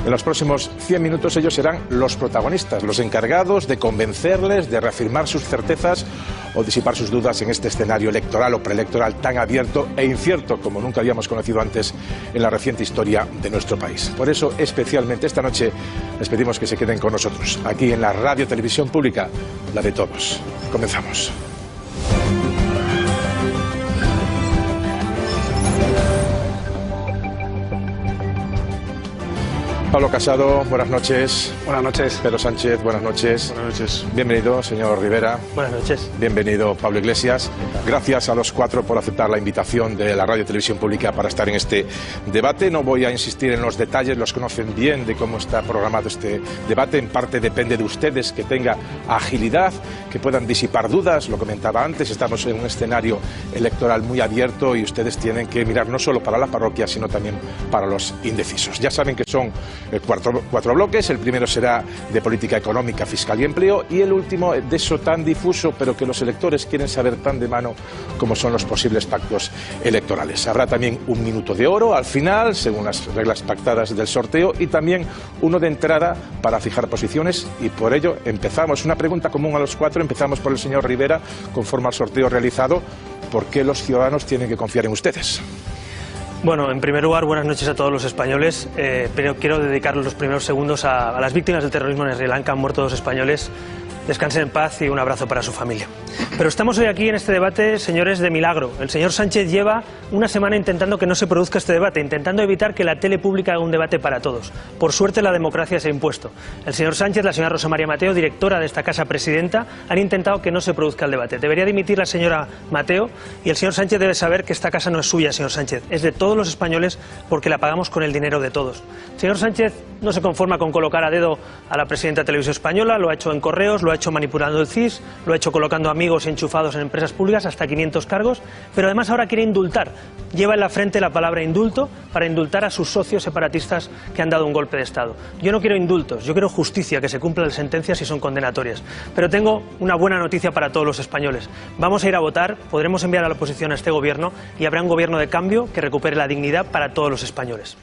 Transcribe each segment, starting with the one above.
En los próximos 100 minutos ellos serán los protagonistas, los encargados de convencerles, de reafirmar sus certezas o disipar sus dudas en este escenario electoral o preelectoral tan abierto e incierto como nunca habíamos conocido antes en la reciente historia de nuestro país. Por eso, especialmente esta noche, les pedimos que se queden con nosotros, aquí en la Radio Televisión Pública, la de todos. Comenzamos. Pablo Casado, buenas noches. Buenas noches. Pedro Sánchez, buenas noches. Buenas noches. Bienvenido, señor Rivera. Buenas noches. Bienvenido, Pablo Iglesias. Gracias a los cuatro por aceptar la invitación de la Radio Televisión Pública para estar en este debate. No voy a insistir en los detalles, los conocen bien de cómo está programado este debate. En parte depende de ustedes que tenga agilidad, que puedan disipar dudas. Lo comentaba antes, estamos en un escenario electoral muy abierto y ustedes tienen que mirar no solo para la parroquia, sino también para los indecisos. Ya saben que son cuatro bloques. El primero será de política económica, fiscal y empleo, y el último de eso tan difuso, pero que los electores quieren saber tan de mano como son los posibles pactos electorales. Habrá también un minuto de oro al final, según las reglas pactadas del sorteo, y también uno de entrada para fijar posiciones, y por ello empezamos. Una pregunta común a los cuatro, empezamos por el señor Rivera, conforme al sorteo realizado. ¿Por qué los ciudadanos tienen que confiar en ustedes? Bueno, en primer lugar, buenas noches a todos los españoles. Pero quiero dedicar los primeros segundos a las víctimas del terrorismo en Sri Lanka. Han muerto 2 españoles. Descansen en paz y un abrazo para su familia. Pero estamos hoy aquí en este debate, señores, de milagro. El señor Sánchez lleva una semana intentando que no se produzca este debate, intentando evitar que la tele pública haga un debate para todos. Por suerte, la democracia se ha impuesto. El señor Sánchez, la señora Rosa María Mateo, directora de esta casa, presidenta, han intentado que no se produzca el debate. Debería dimitir la señora Mateo, y el señor Sánchez debe saber que esta casa no es suya, señor Sánchez. Es de todos los españoles, porque la pagamos con el dinero de todos. El señor Sánchez no se conforma con colocar a dedo a la presidenta de Televisión Española, lo ha hecho en correos, lo ha hecho manipulando el CIS, lo ha hecho colocando amigos enchufados en empresas públicas, hasta 500 cargos, pero además ahora quiere indultar. Lleva en la frente la palabra indulto para indultar a sus socios separatistas que han dado un golpe de Estado. Yo no quiero indultos, yo quiero justicia, que se cumplan las sentencias si son condenatorias. Pero tengo una buena noticia para todos los españoles. Vamos a ir a votar, podremos enviar a la oposición a este gobierno y habrá un gobierno de cambio que recupere la dignidad para todos los españoles.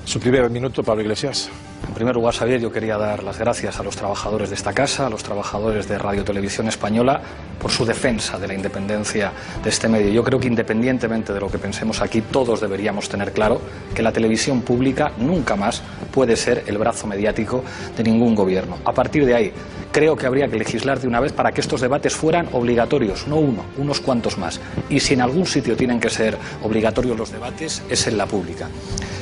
Su primer minuto, Pablo Iglesias. En primer lugar, Xavier, yo quería dar las gracias a los trabajadores de esta casa, a los trabajadores de Radio Televisión Española, por su defensa de la independencia de este medio. Yo creo que, independientemente de lo que pensemos aquí, todos deberíamos tener claro que la televisión pública nunca más puede ser el brazo mediático de ningún gobierno. A partir de ahí, creo que habría que legislar de una vez para que estos debates fueran obligatorios, no uno, unos cuantos más. Y si en algún sitio tienen que ser obligatorios los debates, es en la pública.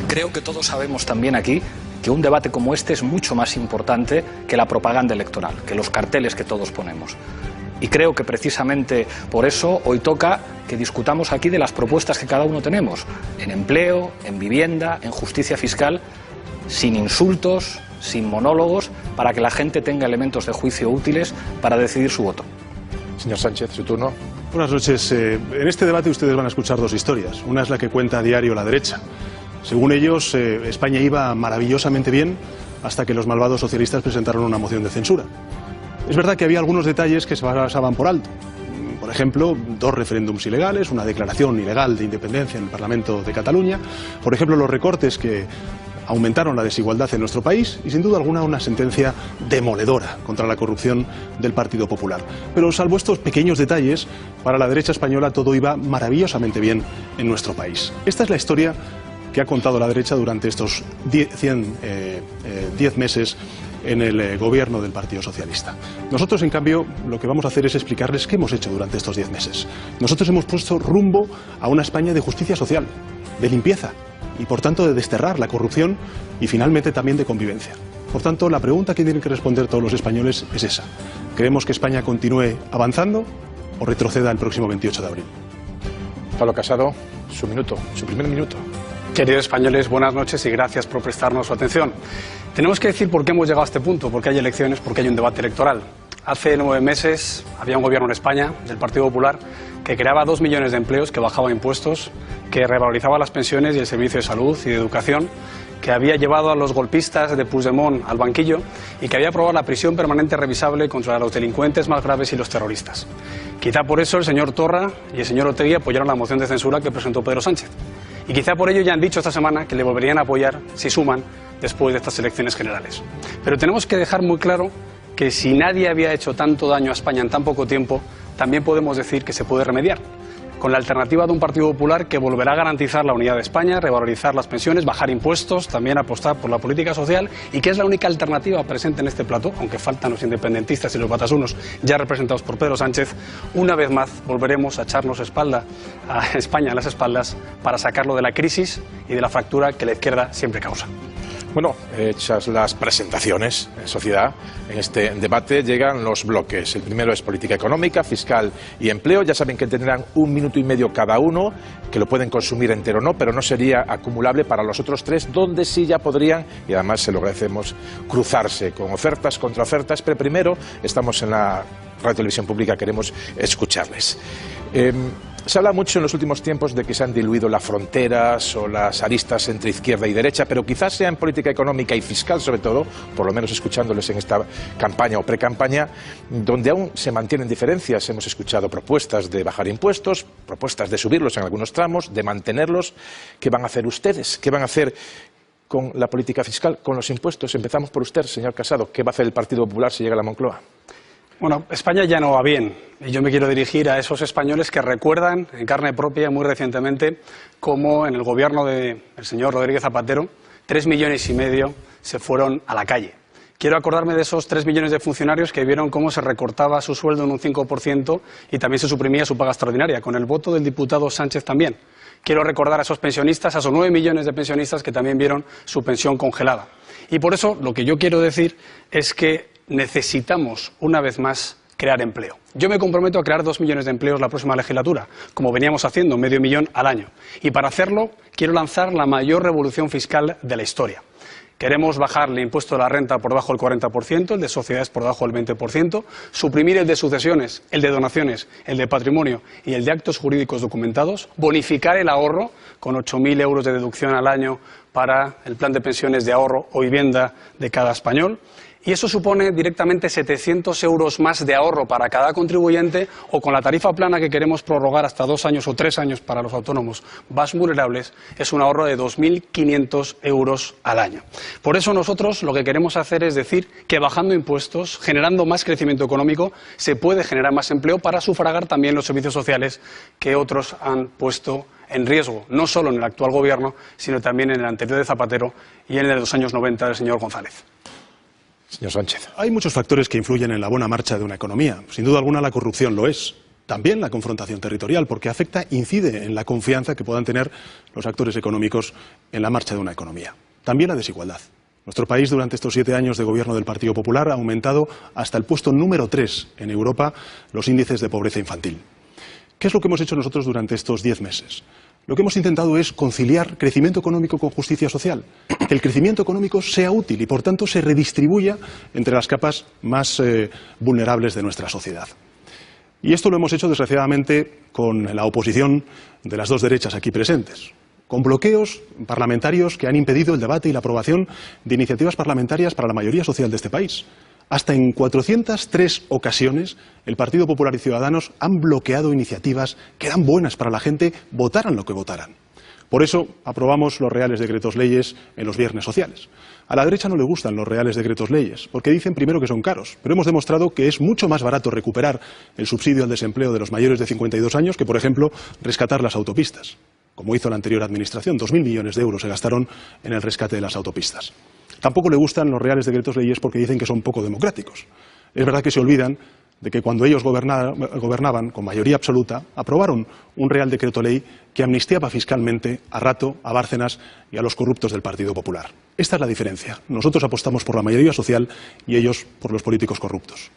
Creo que todos sabemos también aquí que un debate como este es mucho más importante que la propaganda electoral, que los carteles que todos ponemos. Y creo que precisamente por eso hoy toca que discutamos aquí de las propuestas que cada uno tenemos, en empleo, en vivienda, en justicia fiscal, sin insultos, sin monólogos, para que la gente tenga elementos de juicio útiles para decidir su voto. Señor Sánchez, su turno. Buenas noches. En este debate ustedes van a escuchar 2 historias. Una es la que cuenta a diario la derecha. Según ellos, España iba maravillosamente bien hasta que los malvados socialistas presentaron una moción de censura. Es verdad que había algunos detalles que se pasaban por alto. Por ejemplo, 2 referéndums ilegales, una declaración ilegal de independencia en el Parlamento de Cataluña. Por ejemplo, los recortes que aumentaron la desigualdad en nuestro país y, sin duda alguna, una sentencia demoledora contra la corrupción del Partido Popular. Pero salvo estos pequeños detalles, para la derecha española todo iba maravillosamente bien en nuestro país. Esta es la historia que ha contado la derecha durante estos 10 meses en el gobierno del Partido Socialista. Nosotros, en cambio, lo que vamos a hacer es explicarles qué hemos hecho durante estos 10 meses. Nosotros hemos puesto rumbo a una España de justicia social, de limpieza y, por tanto, de desterrar la corrupción y, finalmente, también de convivencia. Por tanto, la pregunta que tienen que responder todos los españoles es esa. ¿Queremos que España continúe avanzando o retroceda el próximo 28 de abril? Pablo Casado, su minuto, su primer minuto. Queridos españoles, buenas noches y gracias por prestarnos su atención. Tenemos que decir por qué hemos llegado a este punto, porque hay elecciones, porque hay un debate electoral. Hace 9 meses había un gobierno en España, del Partido Popular, que creaba 2 millones de empleos, que bajaba impuestos, que revalorizaba las pensiones y el servicio de salud y de educación, que había llevado a los golpistas de Puigdemont al banquillo y que había aprobado la prisión permanente revisable contra los delincuentes más graves y los terroristas. Quizá por eso el señor Torra y el señor Otegi apoyaron la moción de censura que presentó Pedro Sánchez. Y quizá por ello ya han dicho esta semana que le volverían a apoyar si suman después de estas elecciones generales. Pero tenemos que dejar muy claro que si nadie había hecho tanto daño a España en tan poco tiempo, también podemos decir que se puede remediar, con la alternativa de un Partido Popular que volverá a garantizar la unidad de España, revalorizar las pensiones, bajar impuestos, también apostar por la política social, y que es la única alternativa presente en este plato, aunque faltan los independentistas y los batasunos ya representados por Pedro Sánchez. Una vez más volveremos a echarnos a España en las espaldas para sacarlo de la crisis y de la fractura que la izquierda siempre causa. Bueno, hechas las presentaciones en sociedad, en este debate llegan los bloques. El primero es política económica, fiscal y empleo. Ya saben que tendrán 1 minuto y medio cada uno, que lo pueden consumir entero o no, pero no sería acumulable para los otros tres, donde sí ya podrían, y además se lo agradecemos, cruzarse con ofertas, contraofertas. Pero primero estamos en la Radio Televisión Pública, queremos escucharles. Se habla mucho en los últimos tiempos de que se han diluido las fronteras o las aristas entre izquierda y derecha, pero quizás sea en política económica y fiscal, sobre todo, por lo menos escuchándoles en esta campaña o precampaña, donde aún se mantienen diferencias. Hemos escuchado propuestas de bajar impuestos, propuestas de subirlos en algunos tramos, de mantenerlos. ¿Qué van a hacer ustedes? ¿Qué van a hacer con la política fiscal, con los impuestos? Empezamos por usted, señor Casado. ¿Qué va a hacer el Partido Popular si llega a la Moncloa? Bueno, España ya no va bien, y yo me quiero dirigir a esos españoles que recuerdan en carne propia muy recientemente cómo en el gobierno del señor Rodríguez Zapatero 3,5 millones se fueron a la calle. Quiero acordarme de esos 3 millones de funcionarios que vieron cómo se recortaba su sueldo en un 5% y también se suprimía su paga extraordinaria, con el voto del diputado Sánchez también. Quiero recordar a esos pensionistas, a esos 9 millones de pensionistas que también vieron su pensión congelada. Y por eso lo que yo quiero decir es que necesitamos, una vez más, crear empleo. Yo me comprometo a crear 2 millones de empleos la próxima legislatura, como veníamos haciendo, 500.000 al año. Y para hacerlo, quiero lanzar la mayor revolución fiscal de la historia. Queremos bajar el impuesto de la renta por debajo del 40%, el de sociedades por debajo del 20%, suprimir el de sucesiones, el de donaciones, el de patrimonio y el de actos jurídicos documentados, bonificar el ahorro con 8.000 euros de deducción al año para el plan de pensiones de ahorro o vivienda de cada español. Y eso supone directamente 700 euros más de ahorro para cada contribuyente, o con la tarifa plana que queremos prorrogar hasta 2 años o 3 años para los autónomos más vulnerables, es un ahorro de 2.500 euros al año. Por eso nosotros lo que queremos hacer es decir que bajando impuestos, generando más crecimiento económico, se puede generar más empleo para sufragar también los servicios sociales que otros han puesto en riesgo, no solo en el actual gobierno, sino también en el anterior de Zapatero y en el de los años 90 del señor González. Señor Sánchez. Hay muchos factores que influyen en la buena marcha de una economía. Sin duda alguna la corrupción lo es. También la confrontación territorial, porque incide en la confianza que puedan tener los actores económicos en la marcha de una economía. También la desigualdad. Nuestro país durante estos 7 años de gobierno del Partido Popular ha aumentado hasta el puesto número 3 en Europa los índices de pobreza infantil. ¿Qué es lo que hemos hecho nosotros durante estos 10 meses? Lo que hemos intentado es conciliar crecimiento económico con justicia social, que el crecimiento económico sea útil y, por tanto, se redistribuya entre las capas más vulnerables de nuestra sociedad. Y esto lo hemos hecho, desgraciadamente, con la oposición de las 2 derechas aquí presentes, con bloqueos parlamentarios que han impedido el debate y la aprobación de iniciativas parlamentarias para la mayoría social de este país. Hasta en 403 ocasiones el Partido Popular y Ciudadanos han bloqueado iniciativas que eran buenas para la gente, votaran lo que votaran. Por eso aprobamos los reales decretos leyes en los viernes sociales. A la derecha no le gustan los reales decretos leyes, porque dicen primero que son caros, pero hemos demostrado que es mucho más barato recuperar el subsidio al desempleo de los mayores de 52 años que, por ejemplo, rescatar las autopistas, como hizo la anterior administración. 2.000 millones de euros se gastaron en el rescate de las autopistas. Tampoco le gustan los reales decretos leyes porque dicen que son poco democráticos. Es verdad que se olvidan de que cuando ellos gobernaban con mayoría absoluta, aprobaron un real decreto ley que amnistiaba fiscalmente a Rato, a Bárcenas y a los corruptos del Partido Popular. Esta es la diferencia. Nosotros apostamos por la mayoría social y ellos por los políticos corruptos.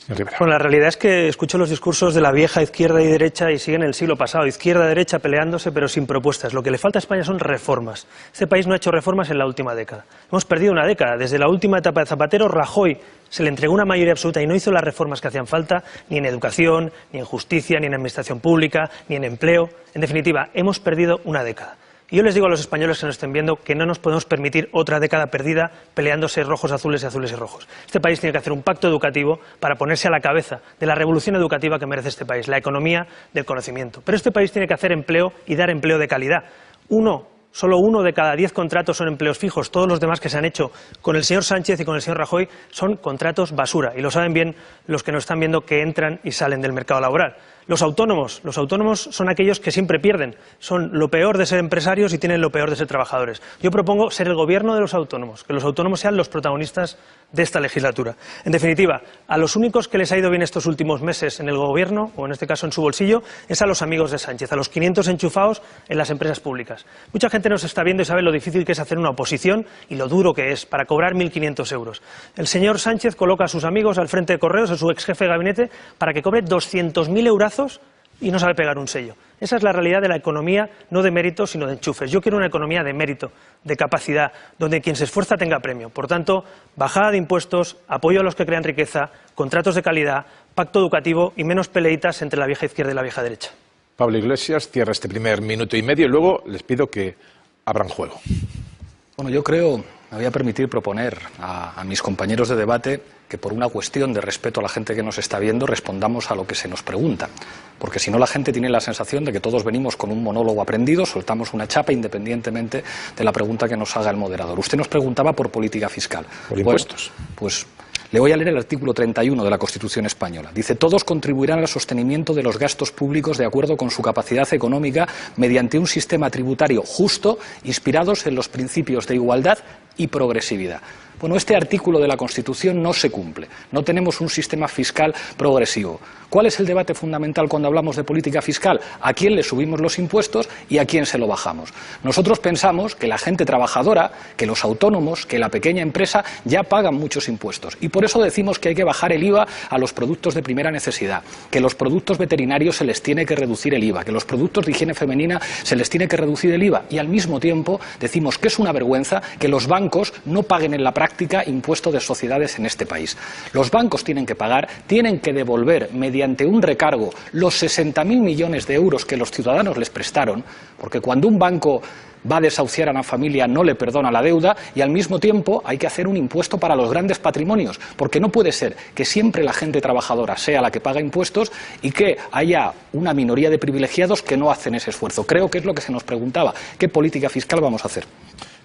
Bueno, la realidad es que escucho los discursos de la vieja izquierda y derecha y siguen el siglo pasado, izquierda-derecha peleándose pero sin propuestas. Lo que le falta a España son reformas. Este país no ha hecho reformas en la última década. Hemos perdido una década. Desde la última etapa de Zapatero, Rajoy se le entregó una mayoría absoluta y no hizo las reformas que hacían falta, ni en educación, ni en justicia, ni en administración pública, ni en empleo. En definitiva, hemos perdido una década. Y yo les digo a los españoles que nos estén viendo que no nos podemos permitir otra década perdida peleándose rojos, azules y azules y rojos. Este país tiene que hacer un pacto educativo para ponerse a la cabeza de la revolución educativa que merece este país, la economía del conocimiento. Pero este país tiene que hacer empleo y dar empleo de calidad. Solo 1 de cada 10 contratos son empleos fijos. Todos los demás que se han hecho con el señor Sánchez y con el señor Rajoy son contratos basura. Y lo saben bien los que nos están viendo, que entran y salen del mercado laboral. Los autónomos son aquellos que siempre pierden. Son lo peor de ser empresarios y tienen lo peor de ser trabajadores. Yo propongo ser el gobierno de los autónomos, que los autónomos sean los protagonistas de esta legislatura. En definitiva, a los únicos que les ha ido bien estos últimos meses en el gobierno, o en este caso en su bolsillo, es a los amigos de Sánchez, a los 500 enchufados en las empresas públicas. Mucha gente nos está viendo y sabe lo difícil que es hacer una oposición y lo duro que es para cobrar 1.500 euros. El señor Sánchez coloca a sus amigos al frente de Correos, a su ex jefe de gabinete, para que cobre 200.000 eurazos y no sabe pegar un sello. Esa es la realidad de la economía, no de mérito, sino de enchufes. Yo quiero una economía de mérito, de capacidad, donde quien se esfuerza tenga premio. Por tanto, bajada de impuestos, apoyo a los que crean riqueza, contratos de calidad, pacto educativo y menos peleitas entre la vieja izquierda y la vieja derecha. Pablo Iglesias cierra este primer minuto y medio y luego les pido que abran juego. Bueno, yo creo, me voy a permitir proponer a mis compañeros de debate que por una cuestión de respeto a la gente que nos está viendo respondamos a lo que se nos pregunta. Porque si no, la gente tiene la sensación de que todos venimos con un monólogo aprendido, soltamos una chapa independientemente de la pregunta que nos haga el moderador. Usted nos preguntaba por política fiscal. Por impuestos. Pues le voy a leer el artículo 31 de la Constitución española. Dice: todos contribuirán al sostenimiento de los gastos públicos de acuerdo con su capacidad económica mediante un sistema tributario justo, inspirados en los principios de igualdad y progresividad. Bueno, este artículo de la Constitución no se cumple. No tenemos un sistema fiscal progresivo. ¿Cuál es el debate fundamental cuando hablamos de política fiscal? ¿A quién le subimos los impuestos y a quién se lo bajamos? Nosotros pensamos que la gente trabajadora, que los autónomos, que la pequeña empresa ya pagan muchos impuestos. Y por eso decimos que hay que bajar el IVA a los productos de primera necesidad, que los productos veterinarios se les tiene que reducir el IVA, que los productos de higiene femenina se les tiene que reducir el IVA. Y al mismo tiempo decimos que es una vergüenza que los bancos no paguen en la práctica impuesto de sociedades en este país. Los bancos tienen que pagar, tienen que devolver mediante un recargo los 60.000 millones de euros que los ciudadanos les prestaron, porque cuando un banco va a desahuciar a una familia no le perdona la deuda, y al mismo tiempo hay que hacer un impuesto para los grandes patrimonios, porque no puede ser que siempre la gente trabajadora sea la que paga impuestos y que haya una minoría de privilegiados que no hacen ese esfuerzo. Creo que es lo que se nos preguntaba. ¿Qué política fiscal vamos a hacer?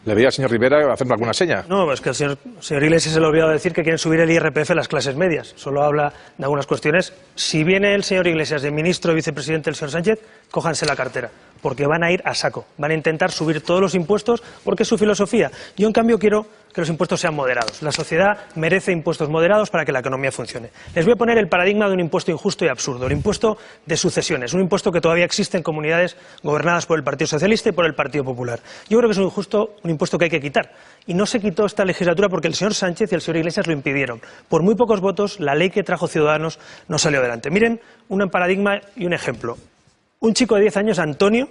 ¿Le veía al señor Rivera hacerme alguna seña? No, es que el señor Iglesias se le ha olvidado decir que quieren subir el IRPF a las clases medias. Solo habla de algunas cuestiones. Si viene el señor Iglesias de ministro y vicepresidente del señor Sánchez, cójanse la cartera, porque van a ir a saco. Van a intentar subir todos los impuestos porque es su filosofía. Yo, en cambio, quiero que los impuestos sean moderados. La sociedad merece impuestos moderados para que la economía funcione. Les voy a poner el paradigma de un impuesto injusto y absurdo, el impuesto de sucesiones, un impuesto que todavía existe en comunidades gobernadas por el Partido Socialista y por el Partido Popular. Yo creo que es un impuesto que hay que quitar. Y no se quitó esta legislatura porque el señor Sánchez y el señor Iglesias lo impidieron. Por muy pocos votos, la ley que trajo Ciudadanos no salió adelante. Miren un paradigma y un ejemplo. Un chico de 10 años, Antonio,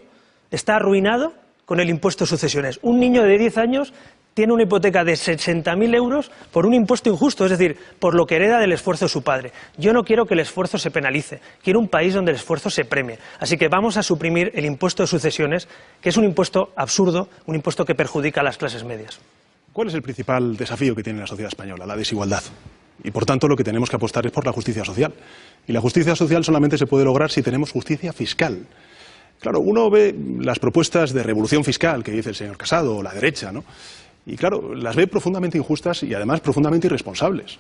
está arruinado con el impuesto de sucesiones. Un niño de 10 años tiene una hipoteca de 60.000 euros por un impuesto injusto, es decir, por lo que hereda del esfuerzo de su padre. Yo no quiero que el esfuerzo se penalice, quiero un país donde el esfuerzo se premie. Así que vamos a suprimir el impuesto de sucesiones, que es un impuesto absurdo, un impuesto que perjudica a las clases medias. ¿Cuál es el principal desafío que tiene la sociedad española? La desigualdad. Y por tanto lo que tenemos que apostar es por la justicia social. Y la justicia social solamente se puede lograr si tenemos justicia fiscal. Claro, uno ve las propuestas de revolución fiscal que dice el señor Casado o la derecha, ¿no? Y claro, las ve profundamente injustas y además profundamente irresponsables.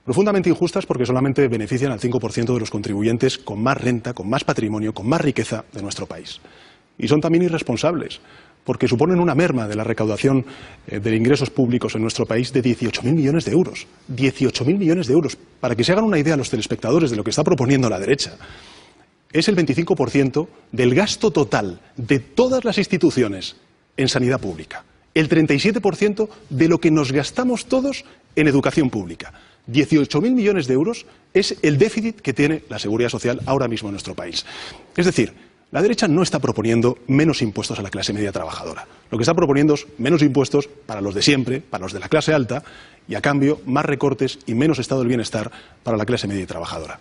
Profundamente injustas porque solamente benefician al 5% de los contribuyentes con más renta, con más patrimonio, con más riqueza de nuestro país. Y son también irresponsables porque suponen una merma de la recaudación de ingresos públicos en nuestro país de 18.000 millones de euros. 18.000 millones de euros. Para que se hagan una idea los telespectadores de lo que está proponiendo la derecha, es el 25% del gasto total de todas las instituciones en sanidad pública. El 37% de lo que nos gastamos todos en educación pública. 18.000 millones de euros es el déficit que tiene la seguridad social ahora mismo en nuestro país. Es decir, la derecha no está proponiendo menos impuestos a la clase media trabajadora. Lo que está proponiendo es menos impuestos para los de siempre, para los de la clase alta, y a cambio más recortes y menos estado del bienestar para la clase media y trabajadora.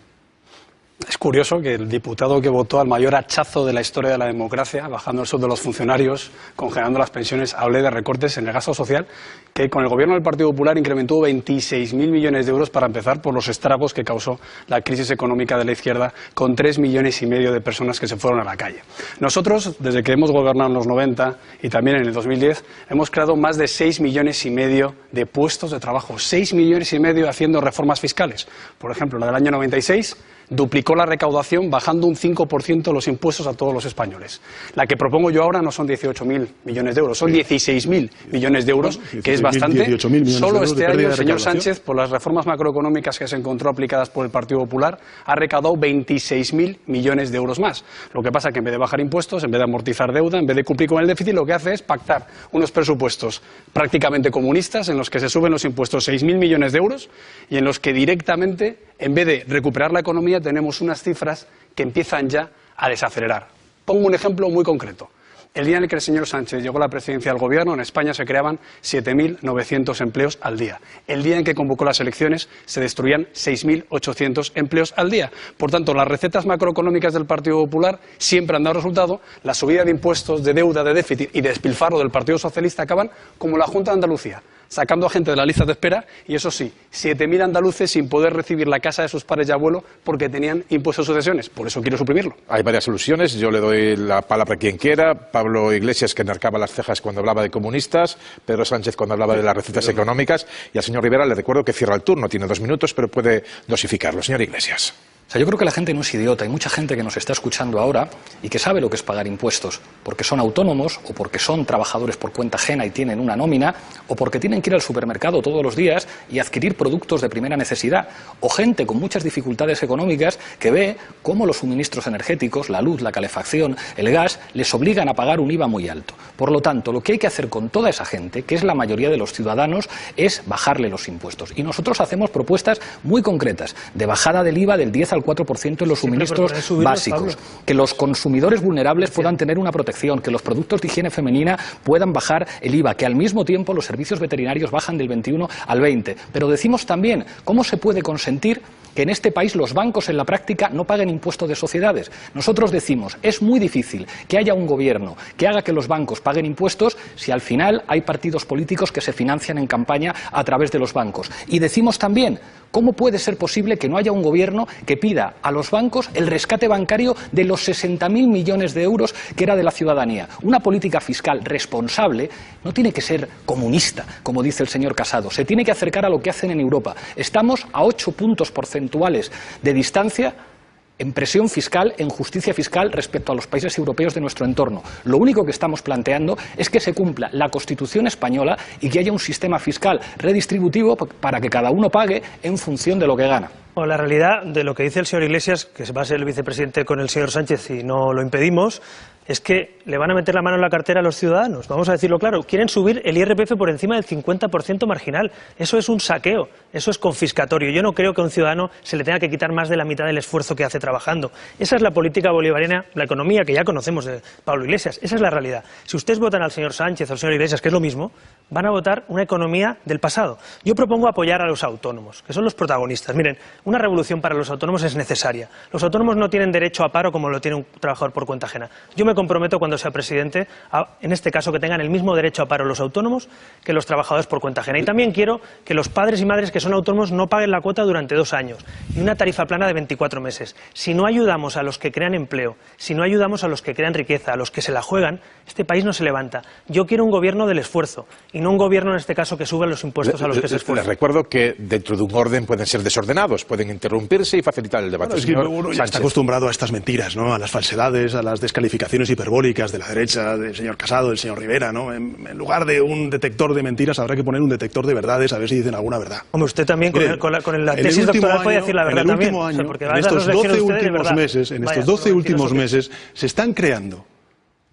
Es curioso que el diputado que votó al mayor hachazo de la historia de la democracia, bajando el sueldo de los funcionarios, congelando las pensiones, hable de recortes en el gasto social, que con el gobierno del Partido Popular incrementó 26.000 millones de euros para empezar por los estragos que causó la crisis económica de la izquierda, con 3,5 millones de personas que se fueron a la calle. Nosotros, desde que hemos gobernado en los 90 y también en el 2010, hemos creado más de 6,5 millones de puestos de trabajo, 6,5 millones haciendo reformas fiscales. Por ejemplo, la del año 96 duplicó la recaudación bajando un 5% los impuestos a todos los españoles. La que propongo yo ahora no son 18.000 millones de euros, son 16.000 millones de euros, que es bastante. Solo este año el señor Sánchez, por las reformas macroeconómicas que se encontró aplicadas por el Partido Popular, ha recaudado 26.000 millones de euros más. Lo que pasa es que en vez de bajar impuestos, en vez de amortizar deuda, en vez de cumplir con el déficit, lo que hace es pactar unos presupuestos prácticamente comunistas en los que se suben los impuestos 6.000 millones de euros y en los que directamente, en vez de recuperar la economía, tenemos unas cifras que empiezan ya a desacelerar. Pongo un ejemplo muy concreto. El día en el que el señor Sánchez llegó a la presidencia del gobierno, en España se creaban 7.900 empleos al día. El día en que convocó las elecciones se destruían 6.800 empleos al día. Por tanto, las recetas macroeconómicas del Partido Popular siempre han dado resultado. La subida de impuestos, de deuda, de déficit y de despilfarro del Partido Socialista acaban como la Junta de Andalucía, sacando a gente de la lista de espera y, eso sí, 7.000 andaluces sin poder recibir la casa de sus padres y abuelos porque tenían impuestos de sucesiones. Por eso quiero suprimirlo. Hay varias soluciones. Yo le doy la palabra a quien quiera. Pablo Iglesias, que enarcaba las cejas cuando hablaba de comunistas. Pedro Sánchez, cuando hablaba de las recetas económicas. Y al señor Rivera le recuerdo que cierra el turno. Tiene 2 minutos, pero puede dosificarlo. Señor Iglesias. O sea, yo creo que la gente no es idiota. Hay mucha gente que nos está escuchando ahora y que sabe lo que es pagar impuestos, porque son autónomos o porque son trabajadores por cuenta ajena y tienen una nómina, o porque tienen que ir al supermercado todos los días y adquirir productos de primera necesidad, o gente con muchas dificultades económicas que ve cómo los suministros energéticos, la luz, la calefacción, el gas, les obligan a pagar un IVA muy alto. Por lo tanto, lo que hay que hacer con toda esa gente, que es la mayoría de los ciudadanos, es bajarle los impuestos. Y nosotros hacemos propuestas muy concretas de bajada del IVA del 10 al 4% en los suministros básicos, que los consumidores vulnerables puedan tener una protección, que los productos de higiene femenina puedan bajar el IVA, que al mismo tiempo los servicios veterinarios bajan del 21 al 20. Pero decimos también cómo se puede consentir que en este país los bancos en la práctica no paguen impuestos de sociedades. Nosotros decimos, es muy difícil que haya un gobierno que haga que los bancos paguen impuestos si al final hay partidos políticos que se financian en campaña a través de los bancos. Y decimos también, ¿cómo puede ser posible que no haya un gobierno que pida a los bancos el rescate bancario de los 60.000 millones de euros que era de la ciudadanía? Una política fiscal responsable no tiene que ser comunista, como dice el señor Casado. Se tiene que acercar a lo que hacen en Europa. Estamos a 8 puntos porcentuales de distancia en presión fiscal, en justicia fiscal respecto a los países europeos de nuestro entorno. Lo único que estamos planteando es que se cumpla la Constitución española y que haya un sistema fiscal redistributivo para que cada uno pague en función de lo que gana. Bueno, la realidad de lo que dice el señor Iglesias, que se va a ser el vicepresidente con el señor Sánchez y no lo impedimos, es que le van a meter la mano en la cartera a los ciudadanos. Vamos a decirlo claro, quieren subir el IRPF por encima del 50% marginal. Eso es un saqueo, eso es confiscatorio. Yo no creo que a un ciudadano se le tenga que quitar más de la mitad del esfuerzo que hace trabajando. Esa es la política bolivariana, la economía que ya conocemos de Pablo Iglesias. Esa es la realidad. Si ustedes votan al señor Sánchez o al señor Iglesias, que es lo mismo, van a votar una economía del pasado. Yo propongo apoyar a los autónomos, que son los protagonistas. Miren, una revolución para los autónomos es necesaria. Los autónomos no tienen derecho a paro como lo tiene un trabajador por cuenta ajena. Yo me comprometo cuando sea presidente, en este caso, que tengan el mismo derecho a paro los autónomos que los trabajadores por cuenta ajena. Y también quiero que los padres y madres que son autónomos no paguen la cuota durante 2 años y una tarifa plana de 24 meses. Si no ayudamos a los que crean empleo, si no ayudamos a los que crean riqueza, a los que se la juegan, este país no se levanta. Yo quiero un gobierno del esfuerzo y no un gobierno, en este caso, que suba los impuestos a los que se esfuerzan. Les recuerdo que dentro de un orden pueden ser desordenados, pueden interrumpirse y facilitar el debate. Bueno, es que uno ya está acostumbrado a estas mentiras, ¿no? A las falsedades, a las descalificaciones hiperbólicas de la derecha, del señor Casado, del señor Rivera, ¿no? En lugar de un detector de mentiras habrá que poner un detector de verdades a ver si dicen alguna verdad. Hombre, usted también con la tesis doctoral puede decir la verdad también. En el último año, en estos 12 últimos meses, se están creando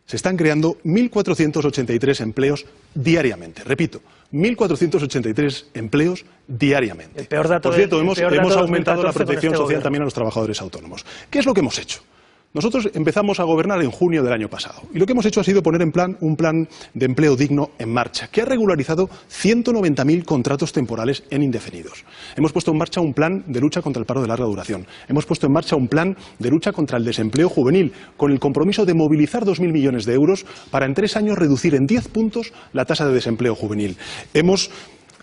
1.483 empleos diariamente. Repito, 1.483 empleos diariamente. El peor dato Por cierto, hemos aumentado la 2014 protección social gobierno. también a los trabajadores autónomos. ¿Qué es lo que hemos hecho? Nosotros empezamos a gobernar en junio del año pasado y lo que hemos hecho ha sido poner un plan de empleo digno en marcha, que ha regularizado 190.000 contratos temporales en indefinidos. Hemos puesto en marcha un plan de lucha contra el paro de larga duración. Hemos puesto en marcha un plan de lucha contra el desempleo juvenil, con el compromiso de movilizar 2.000 millones de euros para en 3 años reducir en 10 puntos la tasa de desempleo juvenil. Hemos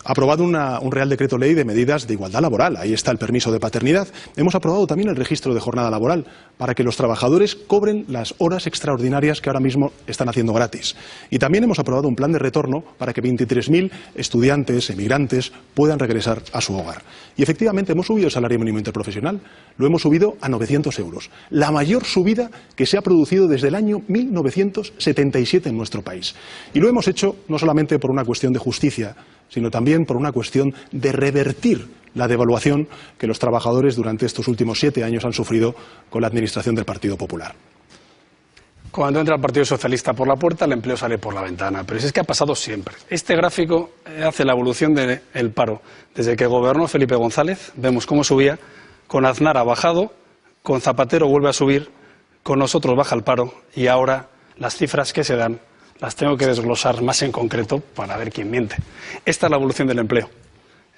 aprobado un Real Decreto Ley de medidas de igualdad laboral. Ahí está el permiso de paternidad. Hemos aprobado también el registro de jornada laboral para que los trabajadores cobren las horas extraordinarias que ahora mismo están haciendo gratis. Y también hemos aprobado un plan de retorno para que 23.000 estudiantes, emigrantes, puedan regresar a su hogar. Y efectivamente hemos subido el salario mínimo interprofesional. Lo hemos subido a 900 euros. La mayor subida que se ha producido desde el año 1977 en nuestro país. Y lo hemos hecho no solamente por una cuestión de justicia, sino también por una cuestión de revertir la devaluación que los trabajadores durante estos últimos 7 años han sufrido con la administración del Partido Popular. Cuando entra el Partido Socialista por la puerta, el empleo sale por la ventana. Pero es que ha pasado siempre. Este gráfico hace la evolución del paro. Desde que gobernó Felipe González, vemos cómo subía, con Aznar ha bajado, con Zapatero vuelve a subir, con nosotros baja el paro y ahora las cifras que se dan las tengo que desglosar más en concreto para ver quién miente. Esta es la evolución del empleo.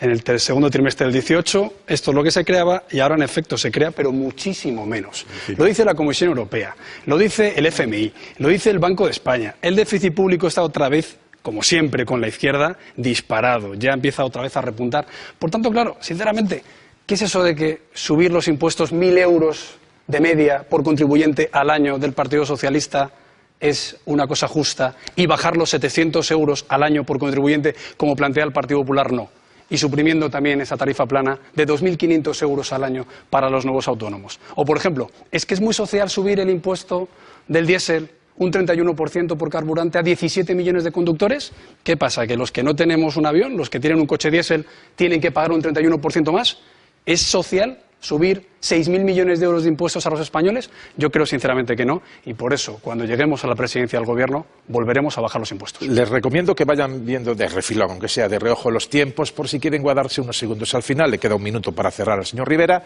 En el segundo trimestre del 18, esto es lo que se creaba y ahora en efecto se crea, pero muchísimo menos. Lo dice la Comisión Europea, lo dice el FMI, lo dice el Banco de España. El déficit público está otra vez, como siempre con la izquierda, disparado. Ya empieza otra vez a repuntar. Por tanto, claro, sinceramente, ¿qué es eso de que subir los impuestos 1.000 euros de media por contribuyente al año del Partido Socialista es una cosa justa y bajar los 700 euros al año por contribuyente, como plantea el Partido Popular, no? Y suprimiendo también esa tarifa plana de 2.500 euros al año para los nuevos autónomos. O, por ejemplo, ¿es que es muy social subir el impuesto del diésel un 31% por carburante a 17 millones de conductores? ¿Qué pasa? ¿Que los que no tenemos un avión, los que tienen un coche diésel, tienen que pagar un 31% más? ¿Es social subir 6.000 millones de euros de impuestos a los españoles? Yo creo sinceramente que no, y por eso, cuando lleguemos a la presidencia del Gobierno, volveremos a bajar los impuestos. Les recomiendo que vayan viendo de refilón, aunque sea de reojo, los tiempos, por si quieren guardarse unos segundos al final. Le queda un minuto para cerrar al señor Rivera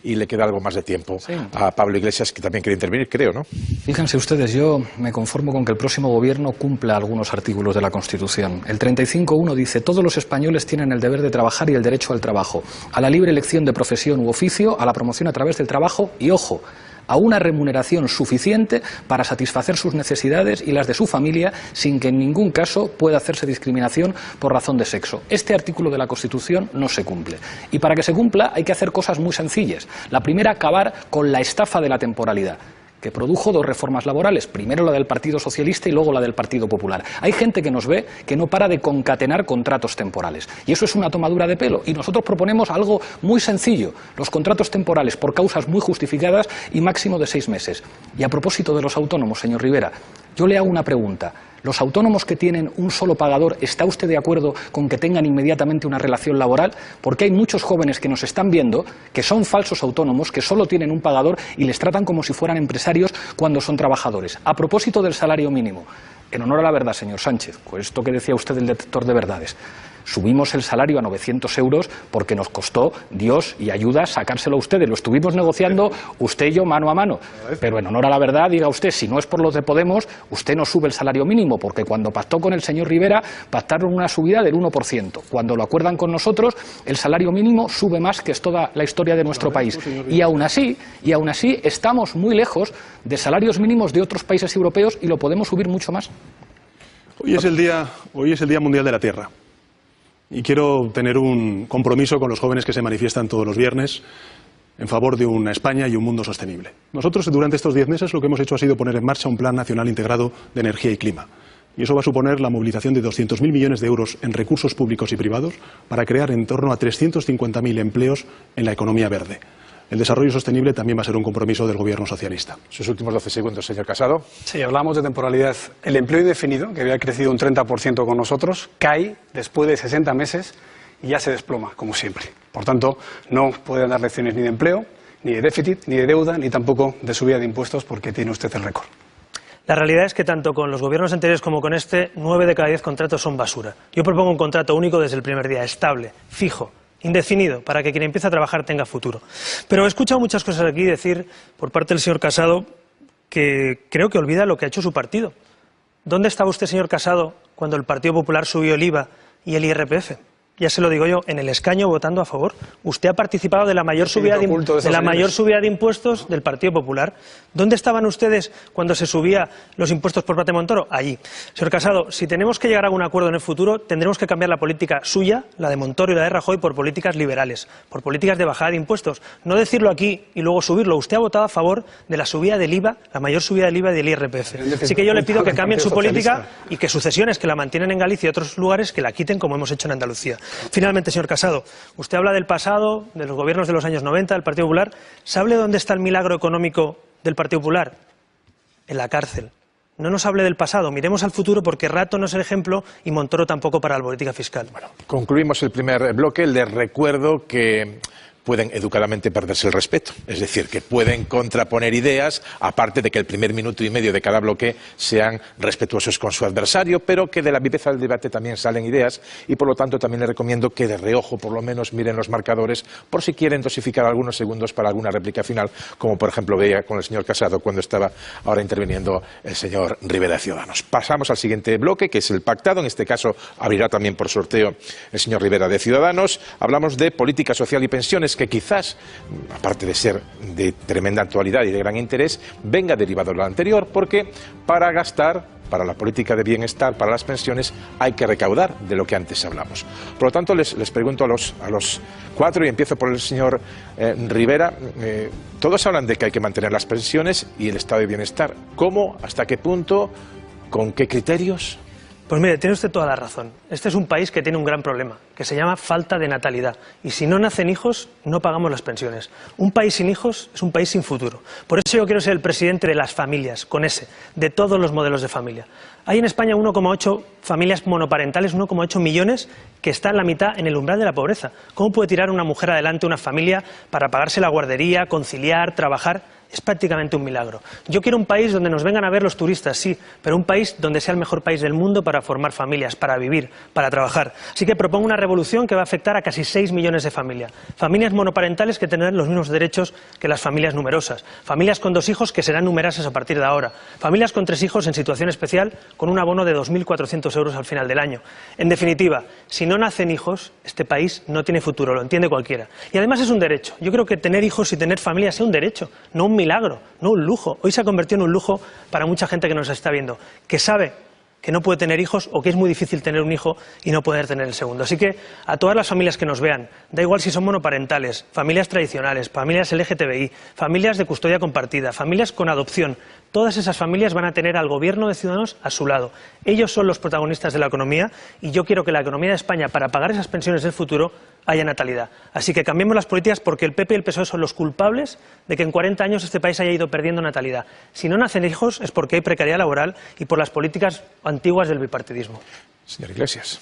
y le queda algo más de tiempo a Pablo Iglesias, que también quiere intervenir, creo, ¿no? Fíjense ustedes, yo me conformo con que el próximo Gobierno cumpla algunos artículos de la Constitución. El 35.1 dice: todos los españoles tienen el deber de trabajar y el derecho al trabajo, a la libre elección de profesión u oficio, a la promoción a través del trabajo y, ojo, a una remuneración suficiente para satisfacer sus necesidades y las de su familia, sin que en ningún caso pueda hacerse discriminación por razón de sexo. Este artículo de la Constitución no se cumple. Y para que se cumpla hay que hacer cosas muy sencillas. La primera, acabar con la estafa de la temporalidad, que produjo 2 reformas laborales, primero la del Partido Socialista y luego la del Partido Popular. Hay gente que nos ve que no para de concatenar contratos temporales, y eso es una tomadura de pelo, y nosotros proponemos algo muy sencillo: los contratos temporales por causas muy justificadas y máximo de 6 meses. Y a propósito de los autónomos, señor Rivera, yo le hago una pregunta. ¿Los autónomos que tienen un solo pagador, está usted de acuerdo con que tengan inmediatamente una relación laboral? Porque hay muchos jóvenes que nos están viendo que son falsos autónomos, que solo tienen un pagador y les tratan como si fueran empresarios cuando son trabajadores. A propósito del salario mínimo, en honor a la verdad, señor Sánchez, con esto que decía usted del detector de verdades, subimos el salario a 900 euros porque nos costó Dios y ayuda sacárselo a ustedes. Lo estuvimos negociando usted y yo mano a mano. Pero en honor a la verdad, diga usted, si no es por los de Podemos, usted no sube el salario mínimo, porque cuando pactó con el señor Rivera, pactaron una subida del 1%. Cuando lo acuerdan con nosotros, el salario mínimo sube más, que es toda la historia de nuestro país. Y aún así estamos muy lejos de salarios mínimos de otros países europeos y lo podemos subir mucho más. Hoy es el Día Mundial de la Tierra. Y quiero tener un compromiso con los jóvenes que se manifiestan todos los viernes en favor de una España y un mundo sostenible. Nosotros durante estos 10 meses lo que hemos hecho ha sido poner en marcha un plan nacional integrado de energía y clima. Y eso va a suponer la movilización de 200.000 millones de euros en recursos públicos y privados para crear en torno a 350.000 empleos en la economía verde. El desarrollo sostenible también va a ser un compromiso del Gobierno socialista. Sus últimos 12 segundos, señor Casado. Sí, hablamos de temporalidad. El empleo indefinido, que había crecido un 30% con nosotros, cae después de 60 meses y ya se desploma, como siempre. Por tanto, no puede dar lecciones ni de empleo, ni de déficit, ni de deuda, ni tampoco de subida de impuestos, porque tiene usted el récord. La realidad es que tanto con los gobiernos anteriores como con este, 9 de cada 10 contratos son basura. Yo propongo un contrato único desde el primer día, estable, fijo, indefinido, para que quien empiece a trabajar tenga futuro. Pero he escuchado muchas cosas aquí decir por parte del señor Casado que creo que olvida lo que ha hecho su partido. ¿Dónde estaba usted, señor Casado, cuando el Partido Popular subió el IVA y el IRPF? Ya se lo digo yo, en el escaño votando a favor. Usted ha participado de la mayor subida de impuestos del Partido Popular. ¿Dónde estaban ustedes cuando se subía los impuestos por parte de Montoro? Allí. Señor Casado, si tenemos que llegar a algún acuerdo en el futuro, tendremos que cambiar la política suya, la de Montoro y la de Rajoy, por políticas liberales, por políticas de bajada de impuestos. No decirlo aquí y luego subirlo. Usted ha votado a favor de la subida del IVA, la mayor subida del IVA y del IRPF. Así que yo le pido que cambien su política y que sucesiones que la mantienen en Galicia y otros lugares que la quiten como hemos hecho en Andalucía. Finalmente, señor Casado, usted habla del pasado, de los gobiernos de los años 90, del Partido Popular. ¿Sabe dónde está el milagro económico del Partido Popular? En la cárcel. No nos hable del pasado, miremos al futuro, porque Rato no es el ejemplo y Montoro tampoco para la política fiscal. Bueno, concluimos el primer bloque. Les recuerdo que pueden educadamente perderse el respeto, es decir, que pueden contraponer ideas, aparte de que el primer minuto y medio de cada bloque sean respetuosos con su adversario, pero que de la viveza del debate también salen ideas y por lo tanto también les recomiendo que de reojo por lo menos miren los marcadores por si quieren dosificar algunos segundos para alguna réplica final, como por ejemplo veía con el señor Casado cuando estaba ahora interviniendo el señor Rivera de Ciudadanos. Pasamos al siguiente bloque, que es el pactado, en este caso abrirá también por sorteo el señor Rivera de Ciudadanos. Hablamos de política social y pensiones, que quizás, aparte de ser de tremenda actualidad y de gran interés, venga derivado de lo anterior, porque para gastar, para la política de bienestar, para las pensiones, hay que recaudar, de lo que antes hablamos. Por lo tanto, les pregunto a los cuatro, y empiezo por el señor Rivera. Todos hablan de que hay que mantener las pensiones y el estado de bienestar. ¿Cómo? ¿Hasta qué punto? ¿Con qué criterios? Pues mire, tiene usted toda la razón. Este es un país que tiene un gran problema, que se llama falta de natalidad. Y si no nacen hijos, no pagamos las pensiones. Un país sin hijos es un país sin futuro. Por eso yo quiero ser el presidente de las familias, con ese, de todos los modelos de familia. Hay en España 1,8 familias monoparentales, 1,8 millones, que están la mitad en el umbral de la pobreza. ¿Cómo puede tirar una mujer adelante una familia para pagarse la guardería, conciliar, trabajar? Es prácticamente un milagro. Yo quiero un país donde nos vengan a ver los turistas, sí, pero un país donde sea el mejor país del mundo para formar familias, para vivir, para trabajar. Así que propongo una revolución que va a afectar a casi 6 millones de familias. Familias monoparentales que tendrán los mismos derechos que las familias numerosas. Familias con 2 hijos que serán numerosas a partir de ahora. Familias con 3 hijos en situación especial con un abono de 2.400 euros al final del año. En definitiva, si no nacen hijos, este país no tiene futuro, lo entiende cualquiera. Y además es un derecho. Yo creo que tener hijos y tener familia sea un derecho, no un milagro, no un lujo. Hoy se ha convertido en un lujo para mucha gente que nos está viendo, que sabe que no puede tener hijos o que es muy difícil tener un hijo y no poder tener el segundo. Así que a todas las familias que nos vean, da igual si son monoparentales, familias tradicionales, familias LGTBI, familias de custodia compartida, familias con adopción, todas esas familias van a tener al gobierno de Ciudadanos a su lado. Ellos son los protagonistas de la economía y yo quiero que la economía de España, para pagar esas pensiones del futuro, haya natalidad. Así que cambiemos las políticas, porque el PP y el PSOE son los culpables de que en 40 años este país haya ido perdiendo natalidad. Si no nacen hijos es porque hay precariedad laboral y por las políticas antiguas del bipartidismo. Señor Iglesias.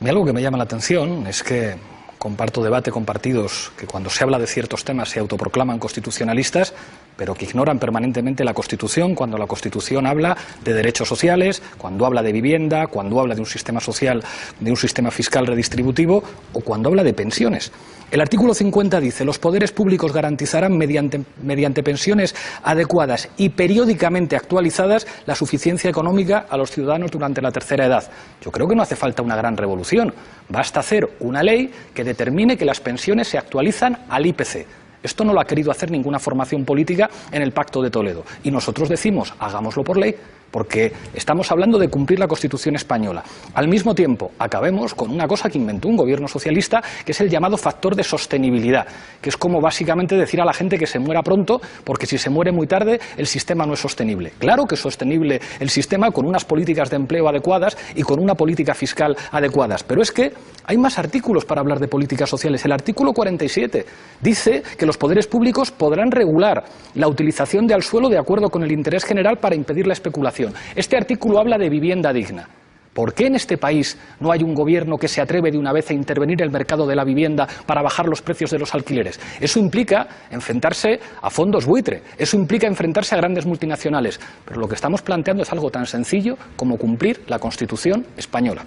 A mí algo que me llama la atención es que comparto debate con partidos que cuando se habla de ciertos temas se autoproclaman constitucionalistas, pero que ignoran permanentemente la Constitución cuando la Constitución habla de derechos sociales, cuando habla de vivienda, cuando habla de un sistema social, de un sistema fiscal redistributivo o cuando habla de pensiones. El artículo 50 dice: los poderes públicos garantizarán mediante pensiones adecuadas y periódicamente actualizadas la suficiencia económica a los ciudadanos durante la tercera edad. Yo creo que no hace falta una gran revolución. Basta hacer una ley que determine que las pensiones se actualizan al IPC. Esto no lo ha querido hacer ninguna formación política en el Pacto de Toledo. Y nosotros decimos, hagámoslo por ley, porque estamos hablando de cumplir la Constitución española. Al mismo tiempo, acabemos con una cosa que inventó un gobierno socialista, que es el llamado factor de sostenibilidad, que es como básicamente decir a la gente que se muera pronto, porque si se muere muy tarde, el sistema no es sostenible. Claro que es sostenible el sistema con unas políticas de empleo adecuadas y con una política fiscal adecuadas. Pero es que hay más artículos para hablar de políticas sociales. El artículo 47 dice que los poderes públicos podrán regular la utilización del suelo de acuerdo con el interés general para impedir la especulación. Este artículo habla de vivienda digna. ¿Por qué en este país no hay un gobierno que se atreve de una vez a intervenir en el mercado de la vivienda para bajar los precios de los alquileres? Eso implica enfrentarse a fondos buitre, eso implica enfrentarse a grandes multinacionales. Pero lo que estamos planteando es algo tan sencillo como cumplir la Constitución española.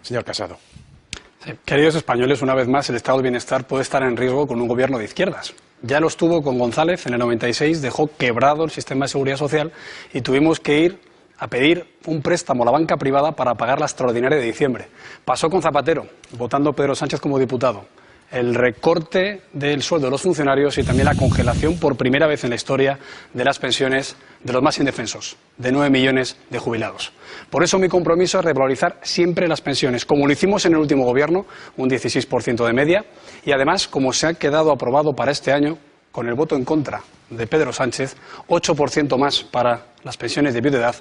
Señor Casado. Sí. Queridos españoles, una vez más, el estado de bienestar puede estar en riesgo con un gobierno de izquierdas. Ya lo estuvo con González en el 96, dejó quebrado el sistema de seguridad social y tuvimos que ir a pedir un préstamo a la banca privada para pagar la extraordinaria de diciembre. Pasó con Zapatero, votando Pedro Sánchez como diputado. El recorte del sueldo de los funcionarios y también la congelación por primera vez en la historia de las pensiones de los más indefensos, de 9 millones de jubilados. Por eso mi compromiso es revalorizar siempre las pensiones, como lo hicimos en el último gobierno, un 16% de media, y además, como se ha quedado aprobado para este año, con el voto en contra de Pedro Sánchez, 8% más para las pensiones de viudedad,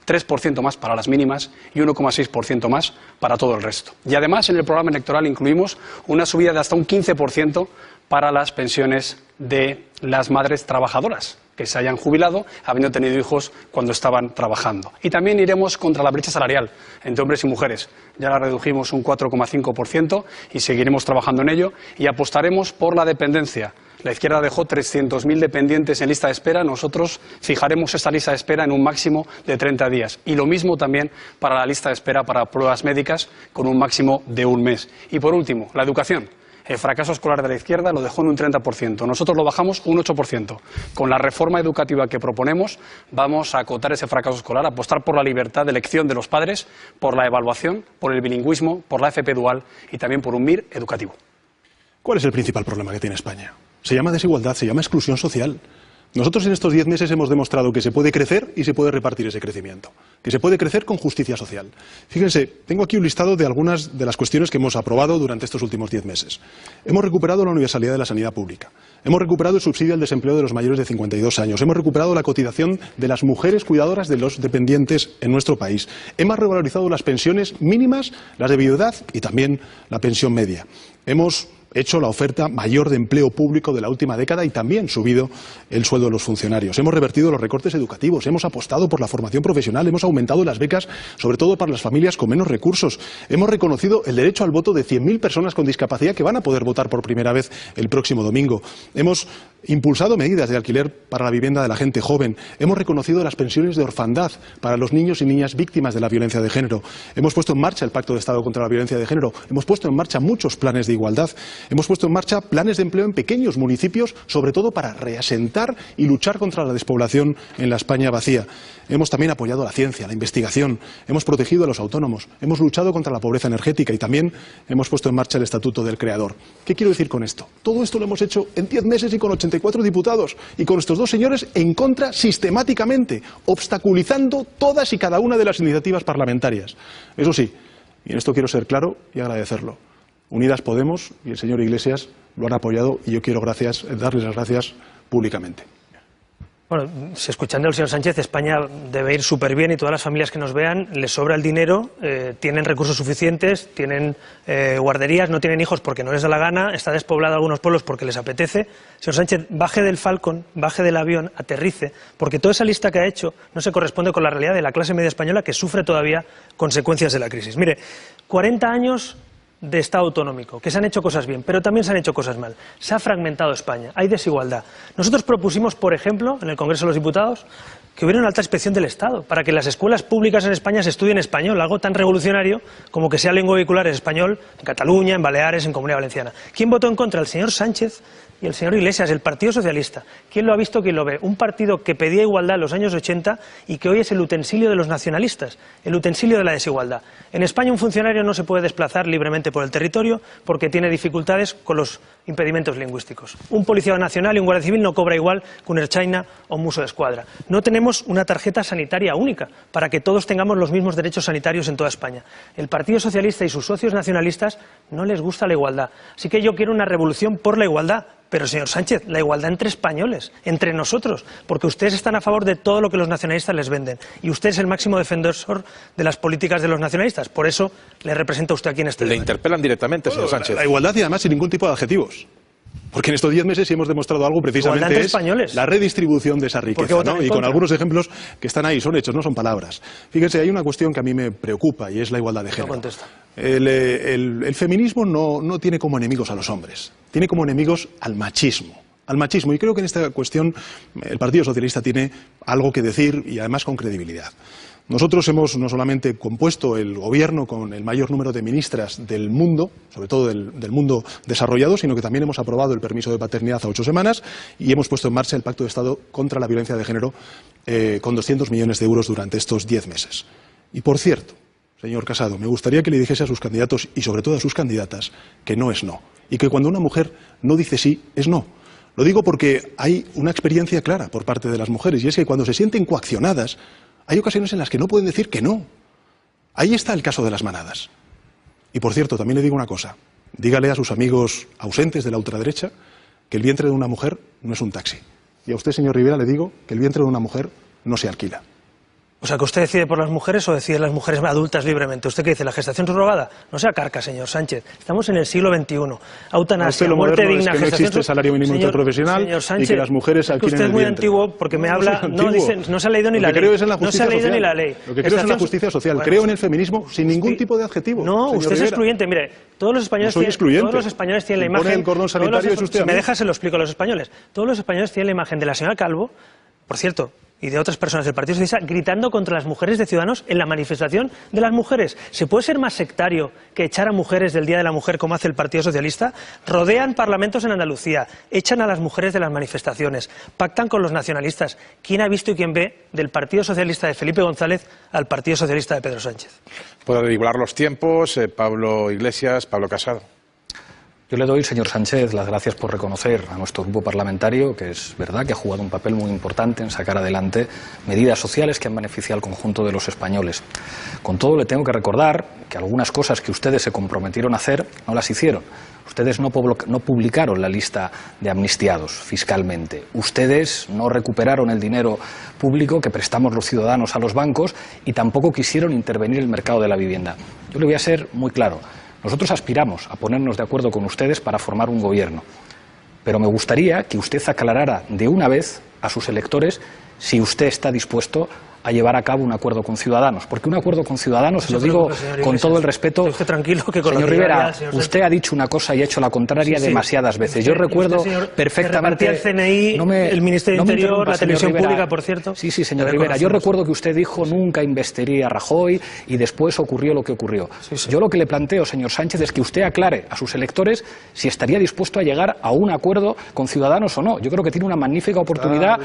3% más para las mínimas y 1,6% más para todo el resto. Y además en el programa electoral incluimos una subida de hasta un 15% para las pensiones de las madres trabajadoras que se hayan jubilado habiendo tenido hijos cuando estaban trabajando. Y también iremos contra la brecha salarial entre hombres y mujeres. Ya la redujimos un 4,5% y seguiremos trabajando en ello y apostaremos por la dependencia. La izquierda dejó 300.000 dependientes en lista de espera. Nosotros fijaremos esta lista de espera en un máximo de 30 días. Y lo mismo también para la lista de espera para pruebas médicas con un máximo de un mes. Y por último, la educación. El fracaso escolar de la izquierda lo dejó en un 30%. Nosotros lo bajamos un 8%. Con la reforma educativa que proponemos vamos a acotar ese fracaso escolar, apostar por la libertad de elección de los padres, por la evaluación, por el bilingüismo, por la FP dual y también por un MIR educativo. ¿Cuál es el principal problema que tiene España? Se llama desigualdad, se llama exclusión social. Nosotros en estos 10 meses hemos demostrado que se puede crecer y se puede repartir ese crecimiento, que se puede crecer con justicia social. Fíjense, tengo aquí un listado de algunas de las cuestiones que hemos aprobado durante estos últimos 10 meses. Hemos recuperado la universalidad de la sanidad pública, hemos recuperado el subsidio al desempleo de los mayores de 52 años, hemos recuperado la cotización de las mujeres cuidadoras de los dependientes en nuestro país, hemos revalorizado las pensiones mínimas, las de viudedad y también la pensión media. Hemos hecho la oferta mayor de empleo público de la última década y también subido el sueldo de los funcionarios. Hemos revertido los recortes educativos, hemos apostado por la formación profesional, hemos aumentado las becas, sobre todo para las familias con menos recursos. Hemos reconocido el derecho al voto de 100.000 personas con discapacidad que van a poder votar por primera vez el próximo domingo. Hemos impulsado medidas de alquiler para la vivienda de la gente joven. Hemos reconocido las pensiones de orfandad para los niños y niñas víctimas de la violencia de género. Hemos puesto en marcha el Pacto de Estado contra la Violencia de Género. Hemos puesto en marcha muchos planes de igualdad. Hemos puesto en marcha planes de empleo en pequeños municipios, sobre todo para reasentar y luchar contra la despoblación en la España vacía. Hemos también apoyado la ciencia, la investigación. Hemos protegido a los autónomos. Hemos luchado contra la pobreza energética y también hemos puesto en marcha el Estatuto del Creador. ¿Qué quiero decir con esto? Todo esto lo hemos hecho en 10 meses y con 84 diputados y con estos dos señores en contra sistemáticamente, obstaculizando todas y cada una de las iniciativas parlamentarias. Eso sí, y en esto quiero ser claro y agradecerlo. Unidas Podemos y el señor Iglesias lo han apoyado y yo quiero darles las gracias públicamente. Bueno, si escuchando al señor Sánchez, España debe ir súper bien y todas las familias que nos vean les sobra el dinero, tienen recursos suficientes, tienen guarderías, no tienen hijos porque no les da la gana, está despoblado algunos pueblos porque les apetece. Señor Sánchez, baje del Falcon, baje del avión, aterrice, porque toda esa lista que ha hecho no se corresponde con la realidad de la clase media española que sufre todavía consecuencias de la crisis. Mire, 40 años de Estado autonómico, que se han hecho cosas bien, pero también se han hecho cosas mal. Se ha fragmentado España, hay desigualdad. Nosotros propusimos, por ejemplo, en el Congreso de los Diputados, que hubiera una alta inspección del Estado, para que en las escuelas públicas en España se estudie en español, algo tan revolucionario como que sea lengua vehicular en español en Cataluña, en Baleares, en Comunidad Valenciana. ¿Quién votó en contra? El señor Sánchez y el señor Iglesias, el Partido Socialista. ¿Quién lo ha visto, quién lo ve? Un partido que pedía igualdad en los años 80 y que hoy es el utensilio de los nacionalistas, el utensilio de la desigualdad. En España un funcionario no se puede desplazar libremente por el territorio porque tiene dificultades con los impedimentos lingüísticos. Un policía nacional y un guardia civil no cobra igual que un ertzaina o un muso de escuadra. No tenemos una tarjeta sanitaria única para que todos tengamos los mismos derechos sanitarios en toda España. El Partido Socialista y sus socios nacionalistas no les gusta la igualdad. Así que yo quiero una revolución por la igualdad. Pero, señor Sánchez, la igualdad entre españoles, entre nosotros, porque ustedes están a favor de todo lo que los nacionalistas les venden. Y usted es el máximo defensor de las políticas de los nacionalistas. Por eso le representa usted aquí en este debate. Le interpelan directamente, señor Sánchez. La igualdad y además sin ningún tipo de adjetivos. Porque en estos 10 meses sí hemos demostrado algo, precisamente es la redistribución de esa riqueza, ¿no? Y con algunos ejemplos que están ahí, son hechos, no son palabras. Fíjense, hay una cuestión que a mí me preocupa y es la igualdad de género. No contesta. El feminismo no tiene como enemigos a los hombres, tiene como enemigos al machismo, al machismo. Y creo que en esta cuestión el Partido Socialista tiene algo que decir y además con credibilidad. Nosotros hemos no solamente compuesto el gobierno con el mayor número de ministras del mundo, sobre todo del mundo desarrollado, sino que también hemos aprobado el permiso de paternidad a 8 semanas y hemos puesto en marcha el Pacto de Estado contra la violencia de género con 200 millones de euros durante estos 10 meses. Y por cierto, señor Casado, me gustaría que le dijese a sus candidatos y sobre todo a sus candidatas que no es no. Y que cuando una mujer no dice sí, es no. Lo digo porque hay una experiencia clara por parte de las mujeres y es que cuando se sienten coaccionadas, hay ocasiones en las que no pueden decir que no. Ahí está el caso de las manadas. Y por cierto, también le digo una cosa. Dígale a sus amigos ausentes de la ultraderecha que el vientre de una mujer no es un taxi. Y a usted, señor Rivera, le digo que el vientre de una mujer no se alquila. O sea, ¿que usted decide por las mujeres o deciden las mujeres adultas libremente? ¿Usted qué dice? ¿La gestación subrogada? No sea carca, señor Sánchez. Estamos en el siglo XXI. Eutanasia, muerte digna, es que no existe salario mínimo interprofesional señor Sánchez, y que las mujeres alquilen usted el es muy vientre. antiguo porque me habla... No se ha leído ni la ley. Lo que creo es en la justicia no se ha leído social. ni la ley. Lo que creo es en la justicia social. Bueno, creo en el feminismo sin ningún tipo de adjetivo. No, usted es Rivera. excluyente. Mire, todos los españoles No soy excluyente. todos los españoles tienen la Impone imagen... el cordón sanitario es usted si a me mí. deja, se lo explico a los españoles. Todos los españoles tienen la imagen de la señora Calvo, por cierto, y de otras personas del Partido Socialista gritando contra las mujeres de Ciudadanos en la manifestación de las mujeres. ¿Se puede ser más sectario que echar a mujeres del Día de la Mujer como hace el Partido Socialista? Rodean parlamentos en Andalucía, echan a las mujeres de las manifestaciones, pactan con los nacionalistas. ¿Quién ha visto y quién ve del Partido Socialista de Felipe González al Partido Socialista de Pedro Sánchez? Puedo regular los tiempos. Pablo Iglesias, Pablo Casado. Yo le doy, señor Sánchez, las gracias por reconocer a nuestro grupo parlamentario que es verdad que ha jugado un papel muy importante en sacar adelante medidas sociales que han beneficiado al conjunto de los españoles. Con todo, le tengo que recordar que algunas cosas que ustedes se comprometieron a hacer no las hicieron. Ustedes no publicaron la lista de amnistiados fiscalmente. Ustedes no recuperaron el dinero público que prestamos los ciudadanos a los bancos y tampoco quisieron intervenir en el mercado de la vivienda. Yo le voy a ser muy claro. Nosotros aspiramos a ponernos de acuerdo con ustedes para formar un gobierno, pero me gustaría que usted aclarara de una vez a sus electores si usted está dispuesto a llevar a cabo un acuerdo con Ciudadanos, porque un acuerdo con Ciudadanos, se lo digo con todo el respeto, tranquilo, que con señor Rivera, usted ha dicho una cosa y ha hecho la contraria demasiadas veces. Yo recuerdo perfectamente... el CNI, el Ministerio de Interior, la televisión pública, por cierto. Sí, señor Rivera, yo recuerdo que usted dijo nunca investiría a Rajoy y después ocurrió lo que ocurrió. Yo lo que le planteo, señor Sánchez, es que usted aclare a sus electores si estaría dispuesto a llegar a un acuerdo con Ciudadanos o no. Yo creo que tiene una magnífica oportunidad.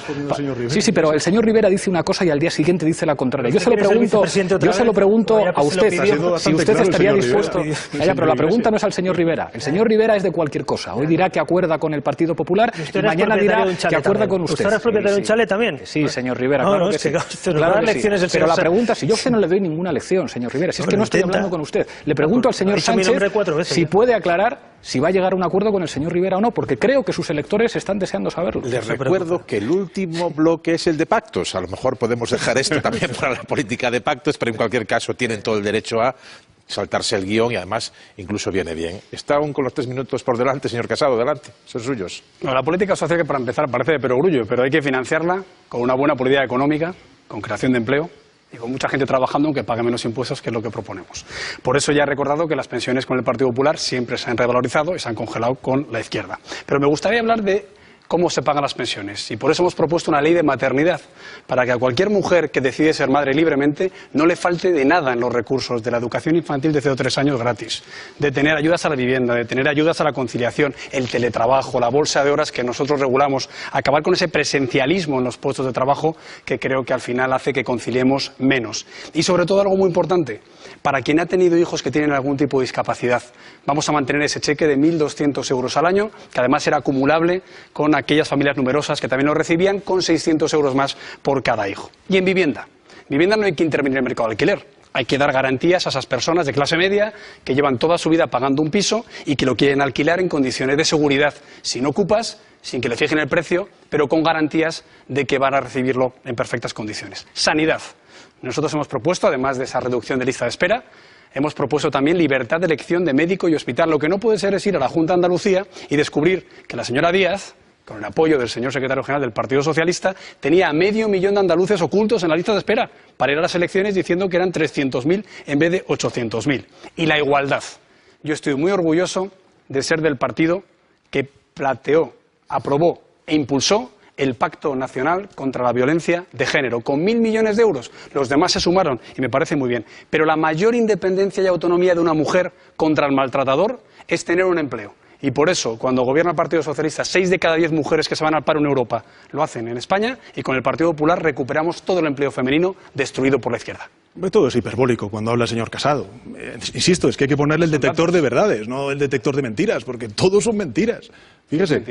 Sí, pero el señor Rivera dice una cosa y al día siguiente dice la contraria. Yo se lo pregunto a usted, si usted estaría dispuesto... pero la pregunta no es al señor Rivera. El señor Rivera es de cualquier cosa. Hoy dirá que acuerda con el Partido Popular y mañana dirá que acuerda con usted. ¿Usted es propietario de un chalet también? Sí, señor Rivera, claro que sí. Pero la pregunta, si yo a usted no le doy ninguna lección, señor Rivera, si es que no estoy hablando con usted. Le pregunto al señor Sánchez si puede aclarar si va a llegar a un acuerdo con el señor Rivera o no, porque creo que sus electores están deseando saberlo. Les recuerdo que el último bloque es el de pactos. A lo mejor podemos dejar esto también para la política de pactos, pero en cualquier caso tienen todo el derecho a saltarse el guión y además incluso viene bien. Está aún con los 3 minutos por delante, señor Casado, adelante, son suyos. No, la política social, que para empezar parece de perogrullo, pero hay que financiarla con una buena política económica, con creación de empleo y con mucha gente trabajando aunque pague menos impuestos, que es lo que proponemos. Por eso ya he recordado que las pensiones con el Partido Popular siempre se han revalorizado y se han congelado con la izquierda. Pero me gustaría hablar de cómo se pagan las pensiones. Y por eso hemos propuesto una ley de maternidad, para que a cualquier mujer que decide ser madre libremente no le falte de nada en los recursos de la educación infantil de 0 a 3 años gratis, de tener ayudas a la vivienda, de tener ayudas a la conciliación, el teletrabajo, la bolsa de horas que nosotros regulamos, acabar con ese presencialismo en los puestos de trabajo que creo que al final hace que conciliemos menos. Y sobre todo algo muy importante, para quien ha tenido hijos que tienen algún tipo de discapacidad, vamos a mantener ese cheque de 1.200 euros al año, que además era acumulable con aquellas familias numerosas que también lo recibían, con 600 euros más por cada hijo. Y en vivienda. Vivienda no hay que intervenir en el mercado de alquiler. Hay que dar garantías a esas personas de clase media que llevan toda su vida pagando un piso y que lo quieren alquilar en condiciones de seguridad, sin ocupas, sin que le fijen el precio, pero con garantías de que van a recibirlo en perfectas condiciones. Sanidad. Nosotros hemos propuesto, además de esa reducción de lista de espera, hemos propuesto también libertad de elección de médico y hospital. Lo que no puede ser es ir a la Junta de Andalucía y descubrir que la señora Díaz, con el apoyo del señor secretario general del Partido Socialista, tenía a 500.000 de andaluces ocultos en la lista de espera para ir a las elecciones diciendo que eran 300.000 en vez de 800.000. Y la igualdad. Yo estoy muy orgulloso de ser del partido que aprobó e impulsó el Pacto Nacional contra la Violencia de Género, con 1.000 millones de euros. Los demás se sumaron y me parece muy bien. Pero la mayor independencia y autonomía de una mujer contra el maltratador es tener un empleo. Y por eso, cuando gobierna el Partido Socialista, 6 de cada 10 mujeres que se van al paro en Europa lo hacen en España, y con el Partido Popular recuperamos todo el empleo femenino destruido por la izquierda. Todo es hiperbólico cuando habla el señor Casado. Insisto, es que hay que ponerle el detector de verdades, no el detector de mentiras, porque todos son mentiras. Fíjese,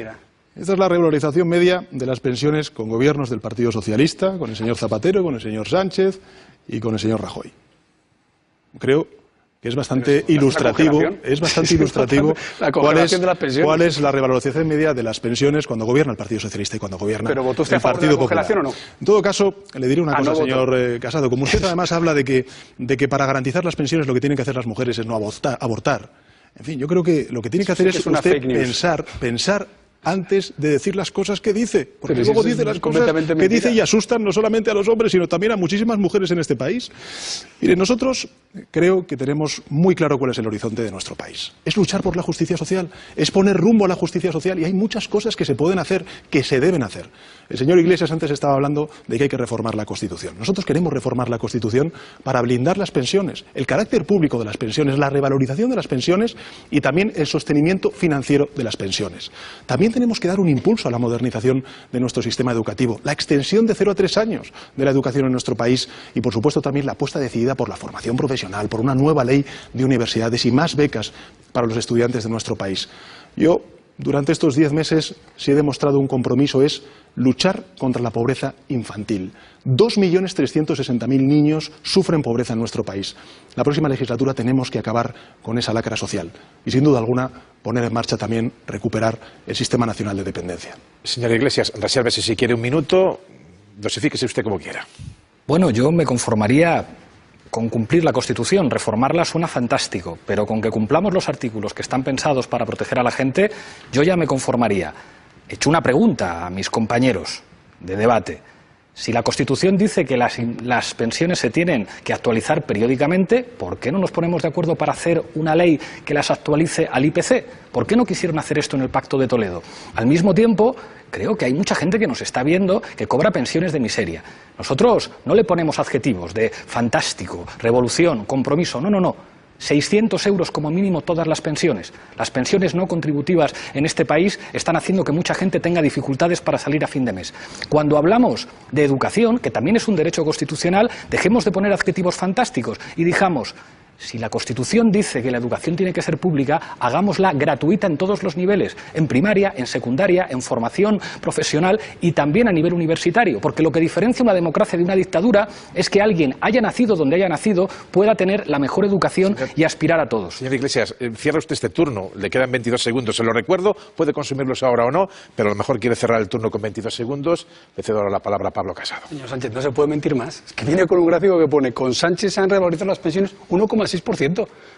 esta es la revalorización media de las pensiones con gobiernos del Partido Socialista, con el señor Zapatero, con el señor Sánchez y con el señor Rajoy. Creo que es bastante ilustrativo, cuál es la revalorización media de las pensiones cuando gobierna el Partido Socialista y cuando gobierna el Partido Popular. ¿O no? En todo caso, le diré una cosa, señor Casado. Como usted además habla de que para garantizar las pensiones lo que tienen que hacer las mujeres es no abortar. En fin, yo creo que lo que tiene que hacer es usted pensar antes de decir las cosas que dice, porque luego dice las cosas que dice y asustan no solamente a los hombres, sino también a muchísimas mujeres en este país. Mire, nosotros creo que tenemos muy claro cuál es el horizonte de nuestro país. Es luchar por la justicia social, es poner rumbo a la justicia social, y hay muchas cosas que se pueden hacer, que se deben hacer. El señor Iglesias antes estaba hablando de que hay que reformar la Constitución. Nosotros queremos reformar la Constitución para blindar las pensiones, el carácter público de las pensiones, la revalorización de las pensiones y también el sostenimiento financiero de las pensiones. También tenemos que dar un impulso a la modernización de nuestro sistema educativo, la extensión de 0 a 3 años de la educación en nuestro país y, por supuesto, también la apuesta decidida por la formación profesional, por una nueva ley de universidades y más becas para los estudiantes de nuestro país. Yo, durante estos 10 meses, si he demostrado un compromiso, es luchar contra la pobreza infantil. 2.360.000 niños sufren pobreza en nuestro país. La próxima legislatura tenemos que acabar con esa lacra social y, sin duda alguna, poner en marcha también, recuperar el Sistema Nacional de Dependencia. Señor Iglesias, resérvese si quiere un minuto, dosifíquese usted como quiera. Bueno, yo me conformaría con cumplir la Constitución. Reformarla suena fantástico, pero con que cumplamos los artículos que están pensados para proteger a la gente, yo ya me conformaría. He hecho una pregunta a mis compañeros de debate. Si la Constitución dice que las pensiones se tienen que actualizar periódicamente, ¿por qué no nos ponemos de acuerdo para hacer una ley que las actualice al IPC? ¿Por qué no quisieron hacer esto en el Pacto de Toledo? Al mismo tiempo, creo que hay mucha gente que nos está viendo que cobra pensiones de miseria. Nosotros no le ponemos adjetivos de fantástico, revolución, compromiso, no. 600 euros como mínimo todas las pensiones. Las pensiones no contributivas en este país están haciendo que mucha gente tenga dificultades para salir a fin de mes. Cuando hablamos de educación, que también es un derecho constitucional, dejemos de poner adjetivos fantásticos y dijamos: si la Constitución dice que la educación tiene que ser pública, hagámosla gratuita en todos los niveles, en primaria, en secundaria, en formación profesional y también a nivel universitario, porque lo que diferencia una democracia de una dictadura es que alguien, haya nacido donde haya nacido, pueda tener la mejor educación y aspirar a todos. Señor Iglesias, cierra usted este turno, le quedan 22 segundos, se lo recuerdo, puede consumirlos ahora o no, pero a lo mejor quiere cerrar el turno con 22 segundos. Le cedo ahora la palabra a Pablo Casado. Señor Sánchez, no se puede mentir más. Es que viene con un gráfico que pone: con Sánchez se han revalorizado las pensiones 1,6%.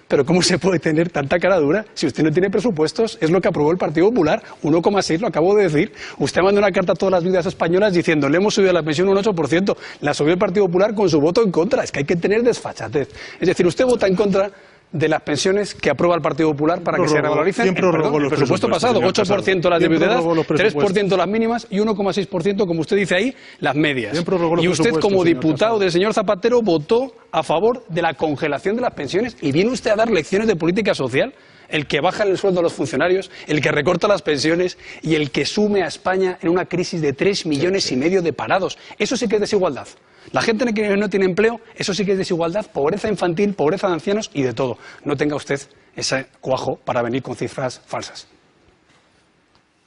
Pero ¿cómo se puede tener tanta cara dura si usted no tiene presupuestos? Es lo que aprobó el Partido Popular, 1,6, lo acabo de decir. Usted mandó una carta a todas las viudas españolas diciendo: le hemos subido la pensión un 8%. La subió el Partido Popular con su voto en contra. Es que hay que tener desfachatez. Es decir, usted vota en contra de las pensiones que aprueba el Partido Popular para que se revaloricen. El presupuesto pasado, 8% las de viudedad, 3% las mínimas y 1,6%, como usted dice ahí, las medias. Y usted, como diputado del señor Zapatero, votó a favor de la congelación de las pensiones, y viene usted a dar lecciones de política social. El que baja el sueldo a los funcionarios, el que recorta las pensiones y el que sume a España en una crisis de 3,5 millones de parados. Eso sí que es desigualdad. La gente que no tiene empleo, eso sí que es desigualdad, pobreza infantil, pobreza de ancianos y de todo. No tenga usted ese cuajo para venir con cifras falsas.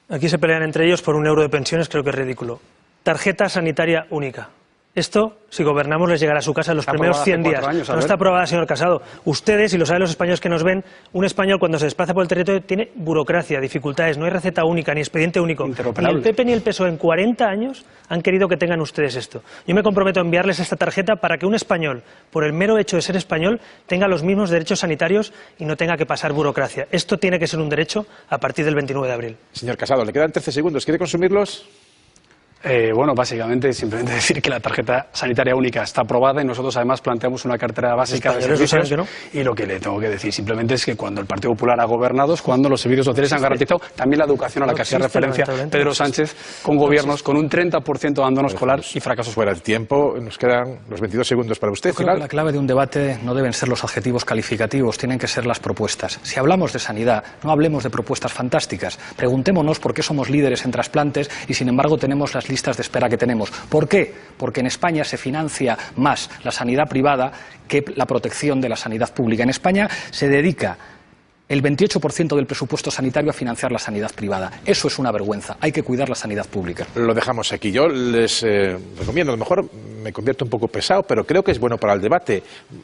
Aquí se pelean entre ellos por €1 de pensiones, creo que es ridículo. Tarjeta sanitaria única. Esto, si gobernamos, les llegará a su casa en los primeros 100 días. No está aprobada, señor Casado. Ustedes, y lo saben los españoles que nos ven, un español cuando se desplaza por el territorio tiene burocracia, dificultades, no hay receta única, ni expediente único. Ni el PP ni el PSOE en 40 años han querido que tengan ustedes esto. Yo me comprometo a enviarles esta tarjeta para que un español, por el mero hecho de ser español, tenga los mismos derechos sanitarios y no tenga que pasar burocracia. Esto tiene que ser un derecho a partir del 29 de abril. Señor Casado, le quedan 13 segundos. ¿Quiere consumirlos? Bueno, básicamente simplemente decir que la tarjeta sanitaria única está aprobada y nosotros además planteamos una cartera básica de servicios. Y lo que le tengo que decir simplemente es que cuando el Partido Popular ha gobernado es cuando los servicios sociales han garantizado también la educación a la que hacía referencia Pedro Sánchez, con gobiernos con un 30% de abandono escolar y fracasos. Fuera del tiempo, nos quedan los 22 segundos para usted. Yo creo que la clave de un debate no deben ser los adjetivos calificativos, tienen que ser las propuestas. Si hablamos de sanidad, no hablemos de propuestas fantásticas. Preguntémonos por qué somos líderes en trasplantes y sin embargo tenemos las listas de espera que tenemos. ¿Por qué? Porque en España se financia más la sanidad privada que la protección de la sanidad pública. En España se dedica el 28% del presupuesto sanitario a financiar la sanidad privada. Eso es una vergüenza. Hay que cuidar la sanidad pública. Lo dejamos aquí. Yo les recomiendo, a lo mejor me convierto un poco pesado, pero creo que es bueno para el debate.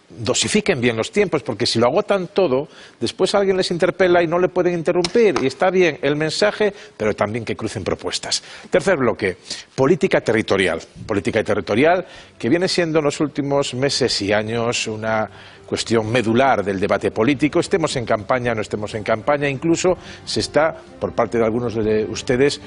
Dosifiquen bien los tiempos, porque si lo agotan todo, después alguien les interpela y no le pueden interrumpir. Y está bien el mensaje, pero también que crucen propuestas. Tercer bloque, política territorial. Política territorial que viene siendo en los últimos meses y años una cuestión medular del debate político, estemos en campaña, no estemos en campaña, incluso se está, por parte de algunos de ustedes,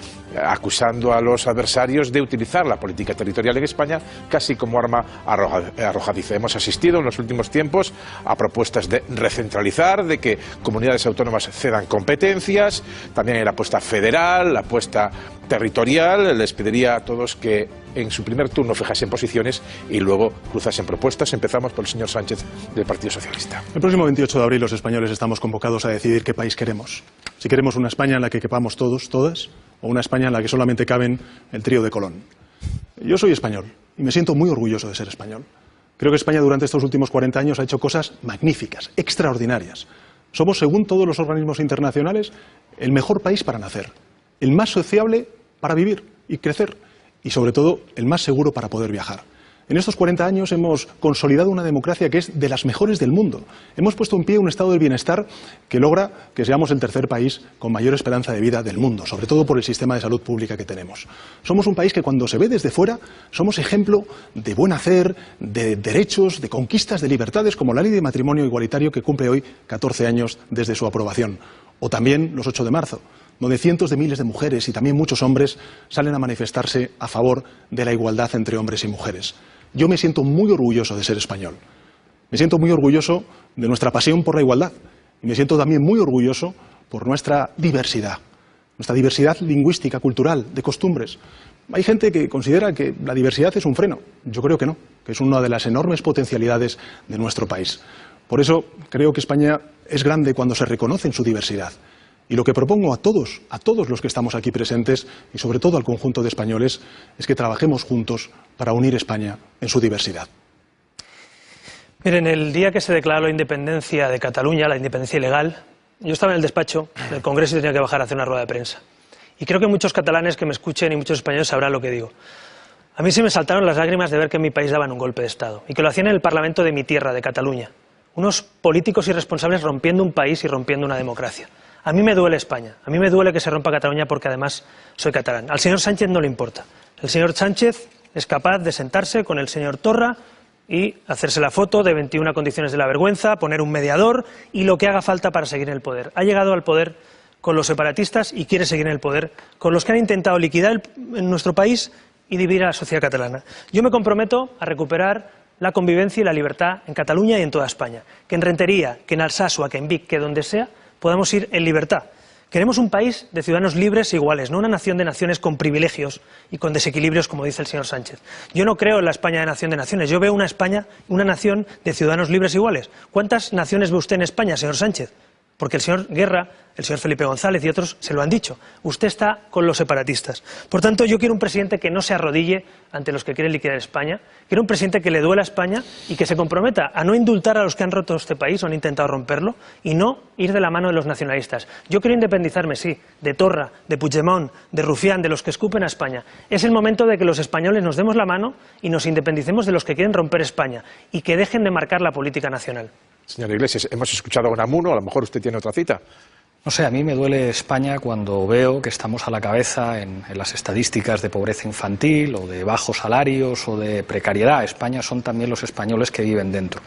acusando a los adversarios de utilizar la política territorial en España casi como arma arrojadiza. Hemos asistido en los últimos tiempos a propuestas de recentralizar, de que comunidades autónomas cedan competencias, también hay la apuesta federal, la apuesta territorial. Les pediría a todos que en su primer turno fijasen posiciones y luego cruzasen propuestas. Empezamos por el señor Sánchez del Partido Socialista. El próximo 28 de abril los españoles estamos convocados a decidir qué país queremos. Si queremos una España en la que quepamos todos, todas, o una España en la que solamente caben el trío de Colón. Yo soy español y me siento muy orgulloso de ser español. Creo que España durante estos últimos 40 años ha hecho cosas magníficas, extraordinarias. Somos, según todos los organismos internacionales, el mejor país para nacer, el más sociable para vivir y crecer y, sobre todo, el más seguro para poder viajar. En estos 40 años hemos consolidado una democracia que es de las mejores del mundo. Hemos puesto en pie un estado del bienestar que logra que seamos el tercer país con mayor esperanza de vida del mundo, sobre todo por el sistema de salud pública que tenemos. Somos un país que cuando se ve desde fuera somos ejemplo de buen hacer, de derechos, de conquistas, de libertades, como la ley de matrimonio igualitario que cumple hoy 14 años desde su aprobación. O también los 8 de marzo, donde cientos de miles de mujeres y también muchos hombres salen a manifestarse a favor de la igualdad entre hombres y mujeres. Yo me siento muy orgulloso de ser español. Me siento muy orgulloso de nuestra pasión por la igualdad. Y me siento también muy orgulloso por nuestra diversidad lingüística, cultural, de costumbres. Hay gente que considera que la diversidad es un freno. Yo creo que no, que es una de las enormes potencialidades de nuestro país. Por eso creo que España es grande cuando se reconoce en su diversidad. Y lo que propongo a todos los que estamos aquí presentes, y sobre todo al conjunto de españoles, es que trabajemos juntos para unir España en su diversidad. Miren, el día que se declaró la independencia de Cataluña, la independencia ilegal, yo estaba en el despacho del Congreso y tenía que bajar a hacer una rueda de prensa. Y creo que muchos catalanes que me escuchen y muchos españoles sabrán lo que digo. A mí se me saltaron las lágrimas de ver que en mi país daban un golpe de Estado y que lo hacían en el Parlamento de mi tierra, de Cataluña. Unos políticos irresponsables rompiendo un país y rompiendo una democracia. A mí me duele España, a mí me duele que se rompa Cataluña porque además soy catalán. Al señor Sánchez no le importa. El señor Sánchez es capaz de sentarse con el señor Torra y hacerse la foto de 21 condiciones de la vergüenza, poner un mediador y lo que haga falta para seguir en el poder. Ha llegado al poder con los separatistas y quiere seguir en el poder con los que han intentado liquidar en nuestro país y dividir a la sociedad catalana. Yo me comprometo a recuperar la convivencia y la libertad en Cataluña y en toda España. Que en Rentería, que en Alsasua, que en Vic, que donde sea, podamos ir en libertad. Queremos un país de ciudadanos libres e iguales, no una nación de naciones con privilegios y con desequilibrios, como dice el señor Sánchez. Yo no creo en la España de nación de naciones, yo veo una España, una nación de ciudadanos libres e iguales. ¿Cuántas naciones ve usted en España, señor Sánchez? Porque el señor Guerra, el señor Felipe González y otros se lo han dicho. Usted está con los separatistas. Por tanto, yo quiero un presidente que no se arrodille ante los que quieren liquidar España. Quiero un presidente que le duela a España y que se comprometa a no indultar a los que han roto este país o han intentado romperlo y no ir de la mano de los nacionalistas. Yo quiero independizarme, sí, de Torra, de Puigdemont, de Rufián, de los que escupen a España. Es el momento de que los españoles nos demos la mano y nos independicemos de los que quieren romper España y que dejen de marcar la política nacional. Señor Iglesias, hemos escuchado a Unamuno, a lo mejor usted tiene otra cita. No sé, a mí me duele España cuando veo que estamos a la cabeza en las estadísticas de pobreza infantil o de bajos salarios o de precariedad. España son también los españoles que viven dentro.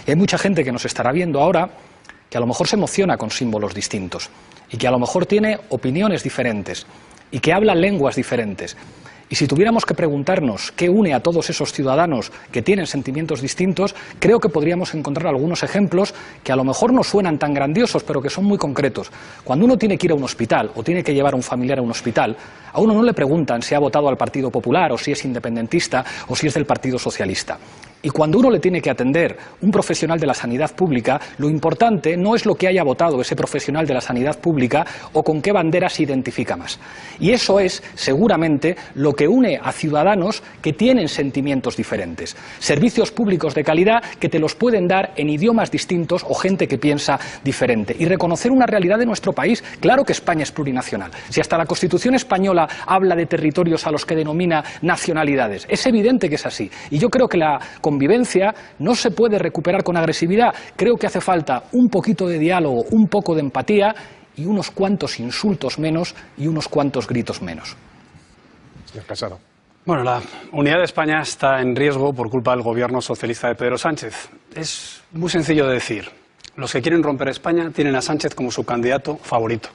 Y hay mucha gente que nos estará viendo ahora que a lo mejor se emociona con símbolos distintos y que a lo mejor tiene opiniones diferentes y que habla lenguas diferentes Y si tuviéramos que preguntarnos qué une a todos esos ciudadanos que tienen sentimientos distintos, creo que podríamos encontrar algunos ejemplos que a lo mejor no suenan tan grandiosos, pero que son muy concretos. Cuando uno tiene que ir a un hospital o tiene que llevar a un familiar a un hospital, a uno no le preguntan si ha votado al Partido Popular o si es independentista o si es del Partido Socialista. Y cuando uno le tiene que atender un profesional de la sanidad pública, lo importante no es lo que haya votado ese profesional de la sanidad pública o con qué bandera se identifica más. Y eso es, seguramente, lo que une a ciudadanos que tienen sentimientos diferentes. Servicios públicos de calidad que te los pueden dar en idiomas distintos o gente que piensa diferente. Y reconocer una realidad de nuestro país. Claro que España es plurinacional. Si hasta la Constitución española habla de territorios a los que denomina nacionalidades, es evidente que es así. Y yo creo que la convivencia no se puede recuperar con agresividad. Creo que hace falta un poquito de diálogo, un poco de empatía y unos cuantos insultos menos y unos cuantos gritos menos. Señor Casado. Bueno, la unidad de España está en riesgo por culpa del gobierno socialista de Pedro Sánchez. Es muy sencillo de decir. Los que quieren romper España tienen a Sánchez como su candidato favorito.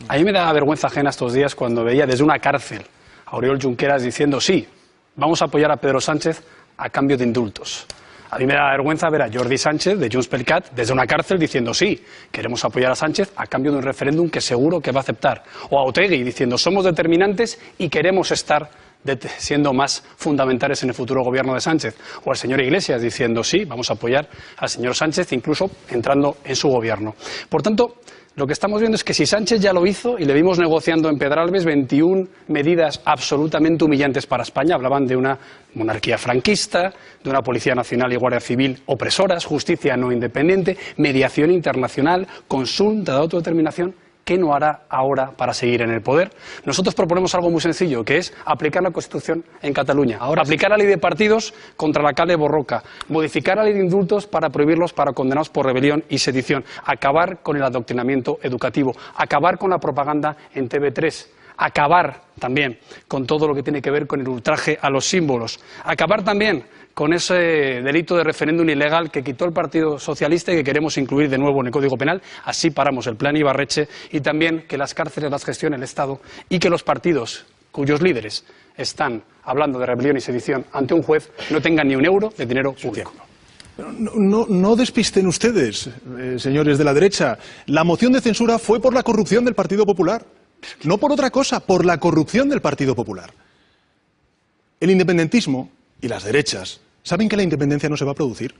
A mí me da vergüenza ajena estos días cuando veía desde una cárcel a Oriol Junqueras diciendo sí, vamos a apoyar a Pedro Sánchez a cambio de indultos. A mí me da vergüenza ver a Jordi Sánchez de Junts pel Cat desde una cárcel diciendo sí, queremos apoyar a Sánchez a cambio de un referéndum que seguro que va a aceptar. O a Otegi diciendo somos determinantes y queremos estar siendo más fundamentales en el futuro gobierno de Sánchez. O al señor Iglesias diciendo sí, vamos a apoyar al señor Sánchez incluso entrando en su gobierno. Por tanto, lo que estamos viendo es que si Sánchez ya lo hizo y le vimos negociando en Pedralbes 21 medidas absolutamente humillantes para España, hablaban de una monarquía franquista, de una Policía Nacional y Guardia Civil opresoras, justicia no independiente, mediación internacional, consulta de autodeterminación. ¿Qué no hará ahora para seguir en el poder? Nosotros proponemos algo muy sencillo, que es aplicar la Constitución en Cataluña, aplicar la ley de partidos contra la Kale Borroka, modificar la ley de indultos para prohibirlos para condenados por rebelión y sedición, acabar con el adoctrinamiento educativo, acabar con la propaganda en TV3, acabar también con todo lo que tiene que ver con el ultraje a los símbolos, acabar también con ese delito de referéndum ilegal que quitó el Partido Socialista y que queremos incluir de nuevo en el Código Penal. Así paramos el plan Ibarretxe y también que las cárceles las gestione el Estado y que los partidos cuyos líderes están hablando de rebelión y sedición ante un juez no tengan ni un euro de dinero público. No despisten ustedes, señores de la derecha. La moción de censura fue por la corrupción del Partido Popular. No por otra cosa, por la corrupción del Partido Popular. El independentismo y las derechas saben que la independencia no se va a producir.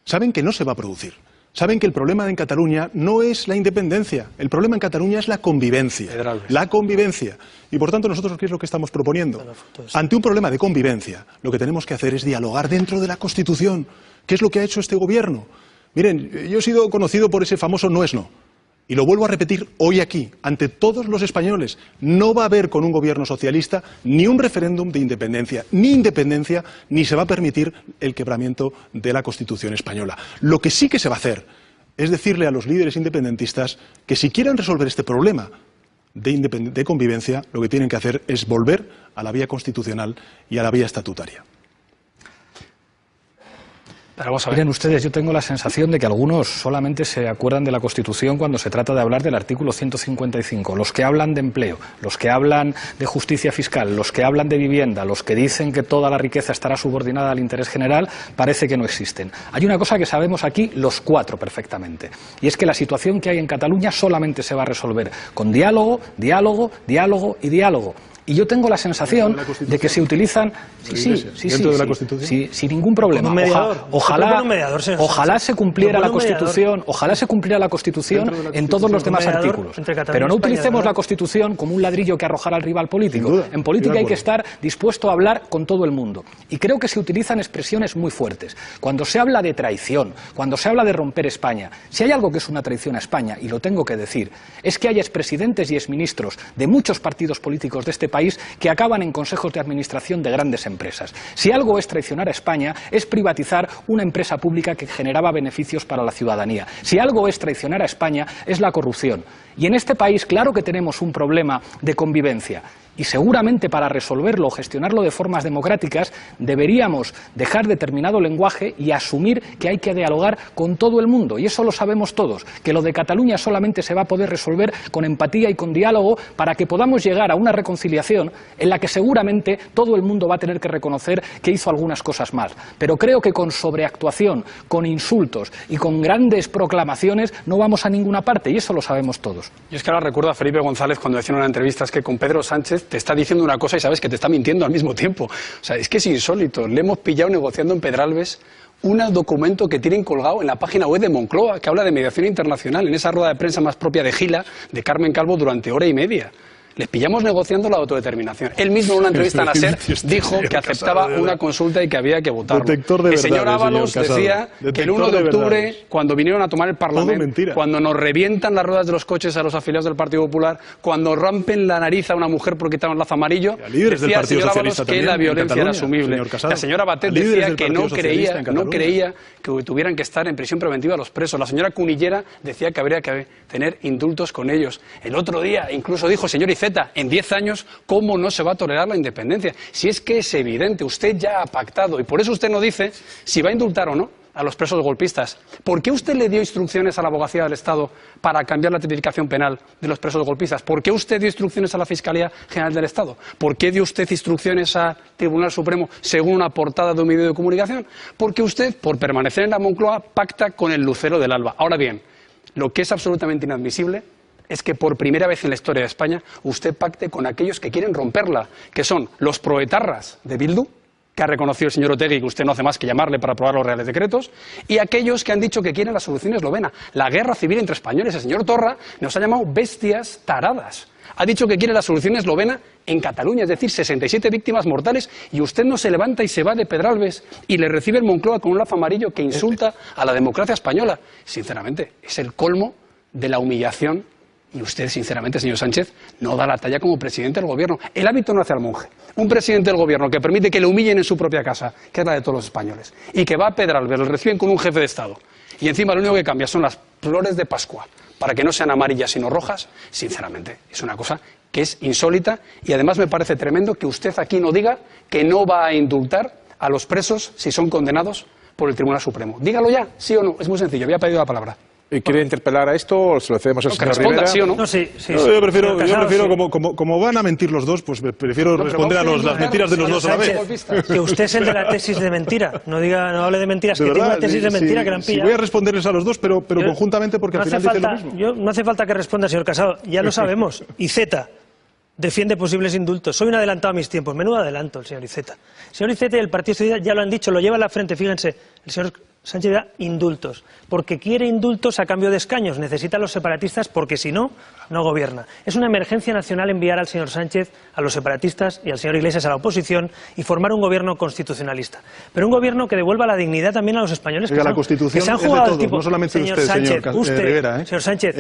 Saben que no se va a producir. Saben que el problema en Cataluña no es la independencia. El problema en Cataluña es la convivencia. La convivencia. Y por tanto nosotros, ¿qué es lo que estamos proponiendo? Ante un problema de convivencia, lo que tenemos que hacer es dialogar dentro de la Constitución. ¿Qué es lo que ha hecho este gobierno? Miren, yo he sido conocido por ese famoso no es no. Y lo vuelvo a repetir hoy aquí, ante todos los españoles. No va a haber con un gobierno socialista ni un referéndum de independencia, ni se va a permitir el quebramiento de la Constitución española. Lo que sí que se va a hacer es decirle a los líderes independentistas que si quieren resolver este problema de convivencia, lo que tienen que hacer es volver a la vía constitucional y a la vía estatutaria. Pero vamos a ver. Miren ustedes, yo tengo la sensación de que algunos solamente se acuerdan de la Constitución cuando se trata de hablar del artículo 155. Los que hablan de empleo, los que hablan de justicia fiscal, los que hablan de vivienda, los que dicen que toda la riqueza estará subordinada al interés general, parece que no existen. Hay una cosa que sabemos aquí los cuatro perfectamente, y es que la situación que hay en Cataluña solamente se va a resolver con diálogo, diálogo, diálogo y diálogo. Y yo tengo la sensación de que se utilizan... ¿Dentro de la Constitución? Sí, sin ningún problema. Ojalá se cumpliera la Constitución, ojalá se cumpliera la Constitución en todos los demás artículos. Pero no utilicemos la Constitución como un ladrillo que arrojar al rival político. En política hay que estar dispuesto a hablar con todo el mundo. Y creo que se utilizan expresiones muy fuertes. Cuando se habla de traición, cuando se habla de romper España, si hay algo que es una traición a España, y lo tengo que decir, es que haya expresidentes y exministros de muchos partidos políticos de este país que acaban en consejos de administración de grandes empresas. Si algo es traicionar a España, es privatizar una empresa pública que generaba beneficios para la ciudadanía. Si algo es traicionar a España, es la corrupción. Y en este país, claro que tenemos un problema de convivencia. Y seguramente para resolverlo, gestionarlo de formas democráticas, deberíamos dejar determinado lenguaje y asumir que hay que dialogar con todo el mundo. Y eso lo sabemos todos, que lo de Cataluña solamente se va a poder resolver con empatía y con diálogo para que podamos llegar a una reconciliación en la que seguramente todo el mundo va a tener que reconocer que hizo algunas cosas mal. Pero creo que con sobreactuación, con insultos y con grandes proclamaciones no vamos a ninguna parte, y eso lo sabemos todos. Yo es que ahora recuerdo a Felipe González cuando decía en una entrevista es que con Pedro Sánchez te está diciendo una cosa y sabes que te está mintiendo al mismo tiempo. O sea, es que es insólito. Le hemos pillado negociando en Pedralbes un documento que tienen colgado en la página web de Moncloa que habla de mediación internacional, en esa rueda de prensa más propia de Gila, de Carmen Calvo, durante hora y media. Les pillamos negociando la autodeterminación. Él mismo en una entrevista a la SER dijo que aceptaba una consulta y que había que votarlo. El señor Ábalos decía que el 1 de octubre, cuando vinieron a tomar el Parlamento, cuando nos revientan las ruedas de los coches a los afiliados del Partido Popular, cuando rompen la nariz a una mujer porque quitaron el lazo amarillo, decía el señor Ábalos que la violencia era asumible. La señora Batet decía que no creía que tuvieran que estar en prisión preventiva los presos. La señora Cunillera decía que habría que tener indultos con ellos. El otro día incluso dijo, señor Iceta, en 10 años, ¿cómo no se va a tolerar la independencia? Si es que es evidente, usted ya ha pactado, y por eso usted no dice si va a indultar o no a los presos golpistas. ¿Por qué usted le dio instrucciones a la Abogacía del Estado para cambiar la tipificación penal de los presos golpistas? ¿Por qué usted dio instrucciones a la Fiscalía General del Estado? ¿Por qué dio usted instrucciones al Tribunal Supremo según una portada de un medio de comunicación? Porque usted, por permanecer en la Moncloa, pacta con el lucero del alba. Ahora bien, lo que es absolutamente inadmisible es que por primera vez en la historia de España usted pacte con aquellos que quieren romperla, que son los proetarras de Bildu, que ha reconocido el señor Otegi, que usted no hace más que llamarle para aprobar los reales decretos, y aquellos que han dicho que quieren la solución eslovena, la guerra civil entre españoles. El señor Torra nos ha llamado bestias taradas. Ha dicho que quiere la solución eslovena en Cataluña, es decir, 67 víctimas mortales, y usted no se levanta y se va de Pedralbes y le recibe el Moncloa con un lazo amarillo que insulta a la democracia española. Sinceramente, es el colmo de la humillación. Y usted, sinceramente, señor Sánchez, no da la talla como presidente del gobierno. El hábito no hace al monje. Un presidente del gobierno que permite que le humillen en su propia casa, que es la de todos los españoles, y que va a Pedralbes, lo reciben como un jefe de Estado, y encima lo único que cambia son las flores de Pascua, para que no sean amarillas sino rojas, sinceramente, es una cosa que es insólita, y además me parece tremendo que usted aquí no diga que no va a indultar a los presos si son condenados por el Tribunal Supremo. Dígalo ya, sí o no, es muy sencillo, había pedido la palabra. ¿Quiere interpelar a esto o se lo cedemos al señor Rivera? ¿Sí o no? No, sí. No, yo prefiero como van a mentir los dos, pues prefiero responder a las mentiras de los dos a la vez. Que usted es el de la tesis de mentira. No hable de mentiras, que tiene una tesis de mentira que la han pillado. Voy a responderles a los dos, pero conjuntamente, porque al final dicen lo mismo. No hace falta que responda, señor Casado, ya lo sabemos. Iceta defiende posibles indultos. Soy un adelantado a mis tiempos. Menudo adelanto el señor Iceta. El señor Iceta y el Partido Socialista ya lo han dicho, lo lleva a la frente. Fíjense, el señor Sánchez da indultos, porque quiere indultos a cambio de escaños, necesita a los separatistas porque si no, no gobierna. Es una emergencia nacional enviar al señor Sánchez, a los separatistas y al señor Iglesias a la oposición y formar un gobierno constitucionalista. Pero un gobierno que devuelva la dignidad también a los españoles que se han jugado el tipo. No solamente señor usted, Sánchez, señor Rivera, señor Sánchez,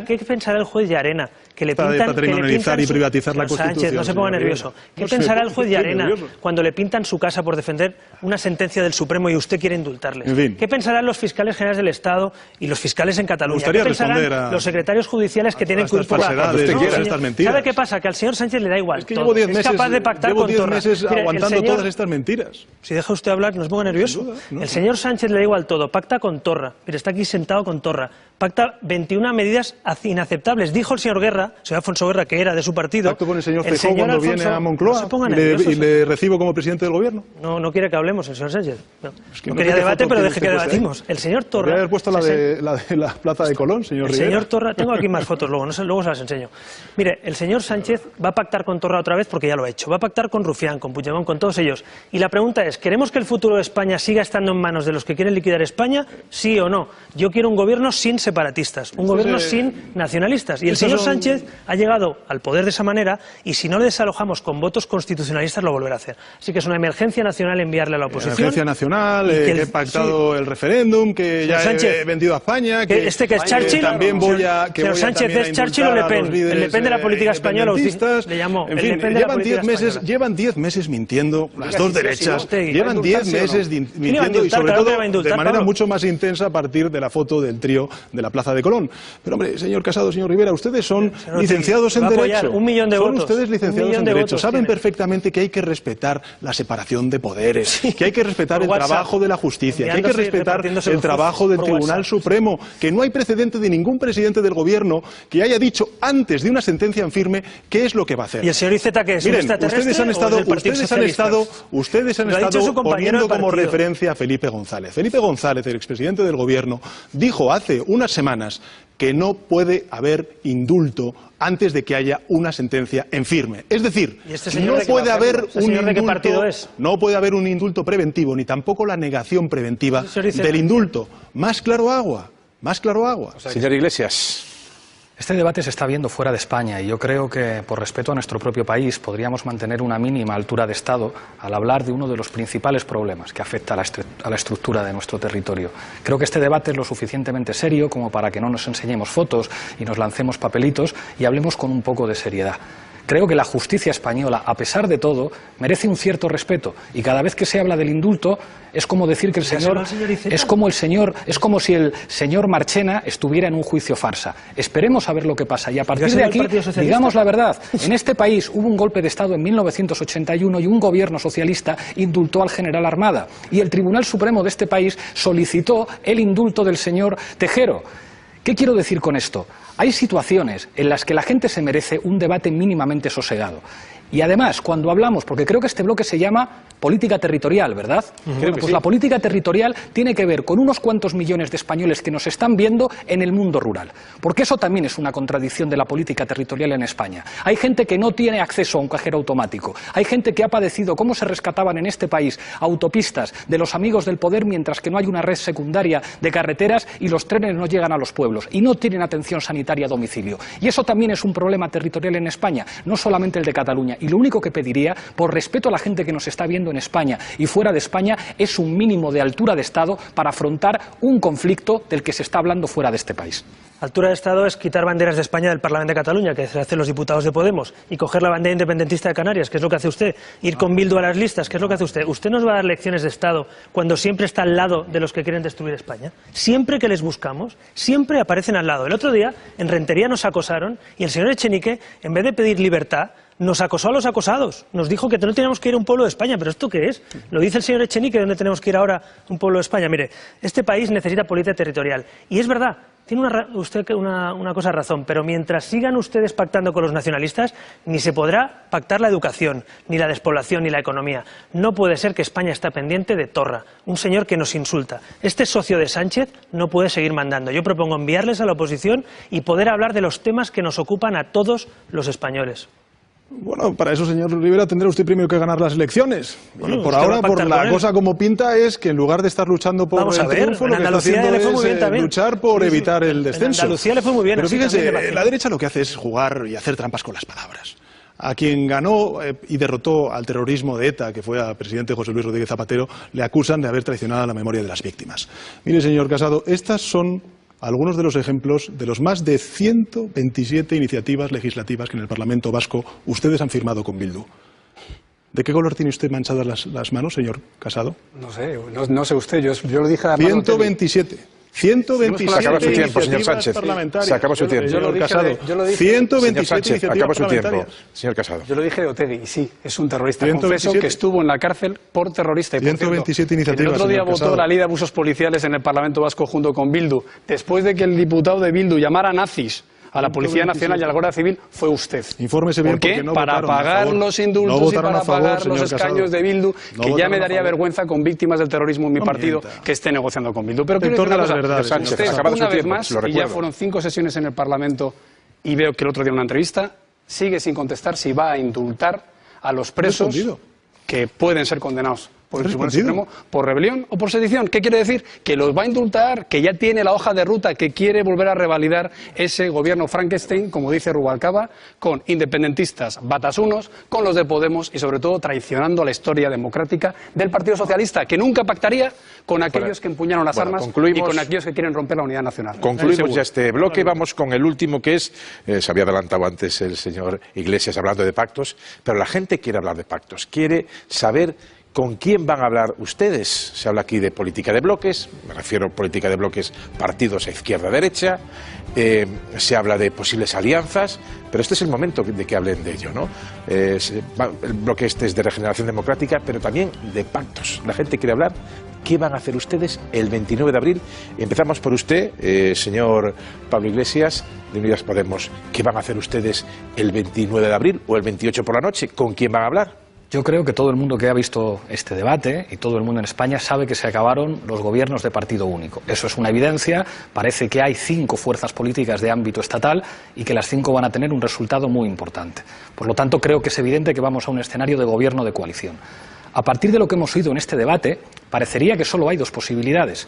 ¿qué pensará el juez de Arena? Que le pintan, y privatizar la Constitución. Sánchez, no se ponga nervioso. ¿Qué pensará el juez de Arena cuando le pintan su casa por defender una sentencia del Supremo y usted quiere indultarles? En fin. ¿Qué pensarán los fiscales generales del Estado y los fiscales en Cataluña? ¿Qué pensarán los secretarios judiciales que tienen que ir por estas mentiras? ¿Sabe qué pasa? Que al señor Sánchez le da igual. Es que llevo 10 meses, es capaz de pactar con Torra. Aguantando todas estas mentiras. Si deja usted hablar, no se ponga nervioso. El señor Sánchez le da igual todo. Pacta con Torra. Mire, está aquí sentado con Torra. Pacta 21 medidas inaceptables. Dijo el señor Guerra, el señor Alfonso Guerra, que era de su partido. ¿Pacto con el señor Feijóo cuando viene a Moncloa y le recibo como presidente del gobierno? No quiere que hablemos, el señor Sánchez. No quería debate, pero deje que debatimos. El señor Torra... Podría haber puesto la de la Plaza de Colón, señor Rivera. El señor Torra... Tengo aquí más fotos luego se las enseño. Mire, el señor Sánchez va a pactar con Torra otra vez porque ya lo ha hecho. Va a pactar con Rufián, con Puigdemont, con todos ellos. Y la pregunta es, ¿queremos que el futuro de España siga estando en manos de los que quieren liquidar España? ¿Sí o no? Yo quiero un gobierno sin separatistas, un gobierno sin nacionalistas. Y el señor Sánchez ha llegado al poder de esa manera y si no le desalojamos con votos constitucionalistas lo volverá a hacer. Así que es una emergencia nacional enviarle a la oposición. Emergencia nacional, pactado el referéndum, que ya he vendido a España, que es Churchill, también voy a señor Sánchez, ¿es Churchill o Le Pen? El Le Pen de la política española, le llamó. En fin, llevan 10 meses mintiendo las dos derechas, llevan 10 meses mintiendo y sobre todo de manera mucho más intensa a partir de la foto del trío de la Plaza de Colón. Pero hombre, señor Casado, señor Rivera, ustedes son licenciados en Derecho. Son ustedes licenciados en Derecho. Saben perfectamente que hay que respetar la separación de poderes, que hay que respetar el trabajo de la justicia, que hay que respetar el trabajo del Tribunal Supremo, que no hay precedente de ningún presidente del Gobierno que haya dicho antes de una sentencia en firme qué es lo que va a hacer. ¿Y el señor Iceta qué es? Miren, ustedes han estado poniendo como referencia a Felipe González. Felipe González, el expresidente del Gobierno, dijo hace unas semanas que no puede haber indulto antes de que haya una sentencia en firme. Es decir, no puede haber un indulto preventivo, ni tampoco la negación preventiva del indulto. Más claro agua, más claro agua. Señor Iglesias. Este debate se está viendo fuera de España y yo creo que, por respeto a nuestro propio país, podríamos mantener una mínima altura de Estado al hablar de uno de los principales problemas que afecta a la estructura de nuestro territorio. Creo que este debate es lo suficientemente serio como para que no nos enseñemos fotos y nos lancemos papelitos y hablemos con un poco de seriedad. Creo que la justicia española, a pesar de todo, merece un cierto respeto y cada vez que se habla del indulto es como decir que es como si el señor Marchena estuviera en un juicio farsa. Esperemos a ver lo que pasa y a partir de aquí digamos la verdad. En este país hubo un golpe de Estado en 1981 y un gobierno socialista indultó al general Armada y el Tribunal Supremo de este país solicitó el indulto del señor Tejero. ¿Qué quiero decir con esto? Hay situaciones en las que la gente se merece un debate mínimamente sosegado. Y además, cuando hablamos, porque creo que este bloque se llama política territorial, ¿verdad? Bueno, pues la política territorial tiene que ver con unos cuantos millones de españoles que nos están viendo en el mundo rural. Porque eso también es una contradicción de la política territorial en España. Hay gente que no tiene acceso a un cajero automático. Hay gente que ha padecido cómo se rescataban en este país autopistas de los amigos del poder mientras que no hay una red secundaria de carreteras y los trenes no llegan a los pueblos y no tienen atención sanitaria a domicilio. Y eso también es un problema territorial en España, no solamente el de Cataluña. Y lo único que pediría, por respeto a la gente que nos está viendo en España y fuera de España, es un mínimo de altura de Estado para afrontar un conflicto del que se está hablando fuera de este país. Altura de Estado es quitar banderas de España del Parlamento de Cataluña, que se hacen los diputados de Podemos, y coger la bandera independentista de Canarias, que es lo que hace usted, ir con Bildu a las listas, que es lo que hace usted. ¿Usted nos va a dar lecciones de Estado cuando siempre está al lado de los que quieren destruir España? Siempre que les buscamos, siempre aparecen al lado. El otro día, en Rentería nos acosaron, y el señor Echenique, en vez de pedir libertad, nos acosó a los acosados. Nos dijo que no teníamos que ir a un pueblo de España. ¿Pero esto qué es? Lo dice el señor Echenique, ¿dónde tenemos que ir ahora a un pueblo de España? Mire, este país necesita política territorial. Y es verdad, tiene usted una cosa razón, pero mientras sigan ustedes pactando con los nacionalistas, ni se podrá pactar la educación, ni la despoblación, ni la economía. No puede ser que España esté pendiente de Torra, un señor que nos insulta. Este socio de Sánchez no puede seguir mandando. Yo propongo enviarles a la oposición y poder hablar de los temas que nos ocupan a todos los españoles. Bueno, para eso, señor Rivera, tendrá usted primero que ganar las elecciones. Bueno, por ahora, por la cosa como pinta, es que en lugar de estar luchando por el triunfo, lo que está haciendo es luchar por evitar el descenso. En Andalucía le fue muy bien. Pero fíjense, la derecha lo que hace es jugar y hacer trampas con las palabras. A quien ganó y derrotó al terrorismo de ETA, que fue al presidente José Luis Rodríguez Zapatero, le acusan de haber traicionado la memoria de las víctimas. Mire, señor Casado, estas son algunos de los ejemplos de los más de 127 iniciativas legislativas que en el Parlamento Vasco ustedes han firmado con Bildu. ¿De qué color tiene usted manchadas las manos, señor Casado? No sé usted, yo lo dije a 127. 127 se acaba su tiempo, señor Sánchez. Se acabó su tiempo. Señor Casado. 127 iniciativas parlamentarias. Señor Casado. Yo lo dije de Otegi, y sí, es un terrorista. Confeso que estuvo en la cárcel por terrorista. Y por 127 iniciativas. El otro día votó la ley de abusos policiales en el Parlamento Vasco junto con Bildu. Después de que el diputado de Bildu llamara nazis a la Policía Nacional y a la Guardia Civil, fue usted. Infórmese bien. ¿Por qué? Porque no para pagar los indultos y para pagar los escaños de Bildu, que ya me daría vergüenza con víctimas del terrorismo en mi partido que esté negociando con Bildu. Pero quiero decir una cosa, Sánchez, una vez más, y ya fueron 5 sesiones en el Parlamento, y veo que el otro día en una entrevista, sigue sin contestar si va a indultar a los presos que pueden ser condenados por el Tribunal Supremo por rebelión o por sedición. ¿Qué quiere decir? Que los va a indultar, que ya tiene la hoja de ruta, que quiere volver a revalidar ese gobierno Frankenstein, como dice Rubalcaba, con independentistas batasunos, con los de Podemos y sobre todo traicionando la historia democrática del Partido Socialista, que nunca pactaría con aquellos que empuñaron las armas y con aquellos que quieren romper la unidad nacional. Concluimos ya este bloque y vamos con el último, que es, se había adelantado antes el señor Iglesias hablando de pactos, pero la gente quiere hablar de pactos, quiere saber con quién van a hablar ustedes. Se habla aquí de política de bloques, me refiero a política de bloques, partidos a izquierda-derecha, se habla de posibles alianzas, pero este es el momento de que hablen de ello, ¿no? El bloque este es de Regeneración Democrática, pero también de pactos. La gente quiere hablar. ¿Qué van a hacer ustedes el 29 de abril? Empezamos por usted, señor Pablo Iglesias, de Unidas Podemos. ¿Qué van a hacer ustedes el 29 de abril o el 28 por la noche? ¿Con quién van a hablar? Yo creo que todo el mundo que ha visto este debate y todo el mundo en España sabe que se acabaron los gobiernos de partido único. Eso es una evidencia. Parece que hay 5 fuerzas políticas de ámbito estatal y que las 5 van a tener un resultado muy importante. Por lo tanto, creo que es evidente que vamos a un escenario de gobierno de coalición. A partir de lo que hemos oído en este debate, parecería que solo hay 2 posibilidades.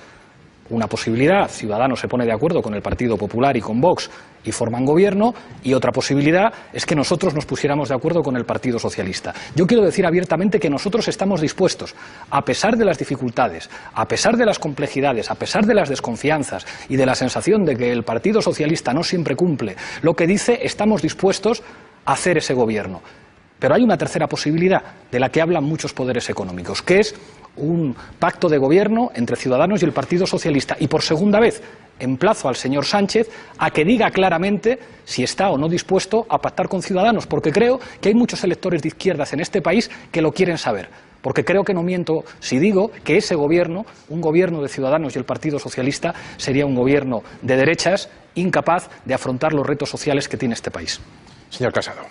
Una posibilidad, Ciudadanos se pone de acuerdo con el Partido Popular y con Vox y forman gobierno, y otra posibilidad es que nosotros nos pusiéramos de acuerdo con el Partido Socialista. Yo quiero decir abiertamente que nosotros estamos dispuestos, a pesar de las dificultades, a pesar de las complejidades, a pesar de las desconfianzas y de la sensación de que el Partido Socialista no siempre cumple lo que dice, estamos dispuestos a hacer ese gobierno. Pero hay una tercera posibilidad, de la que hablan muchos poderes económicos, que es un pacto de gobierno entre Ciudadanos y el Partido Socialista. Y por segunda vez emplazo al señor Sánchez a que diga claramente si está o no dispuesto a pactar con Ciudadanos, porque creo que hay muchos electores de izquierdas en este país que lo quieren saber. Porque creo que no miento si digo que ese gobierno, un gobierno de Ciudadanos y el Partido Socialista, sería un gobierno de derechas, incapaz de afrontar los retos sociales que tiene este país. Señor Casado.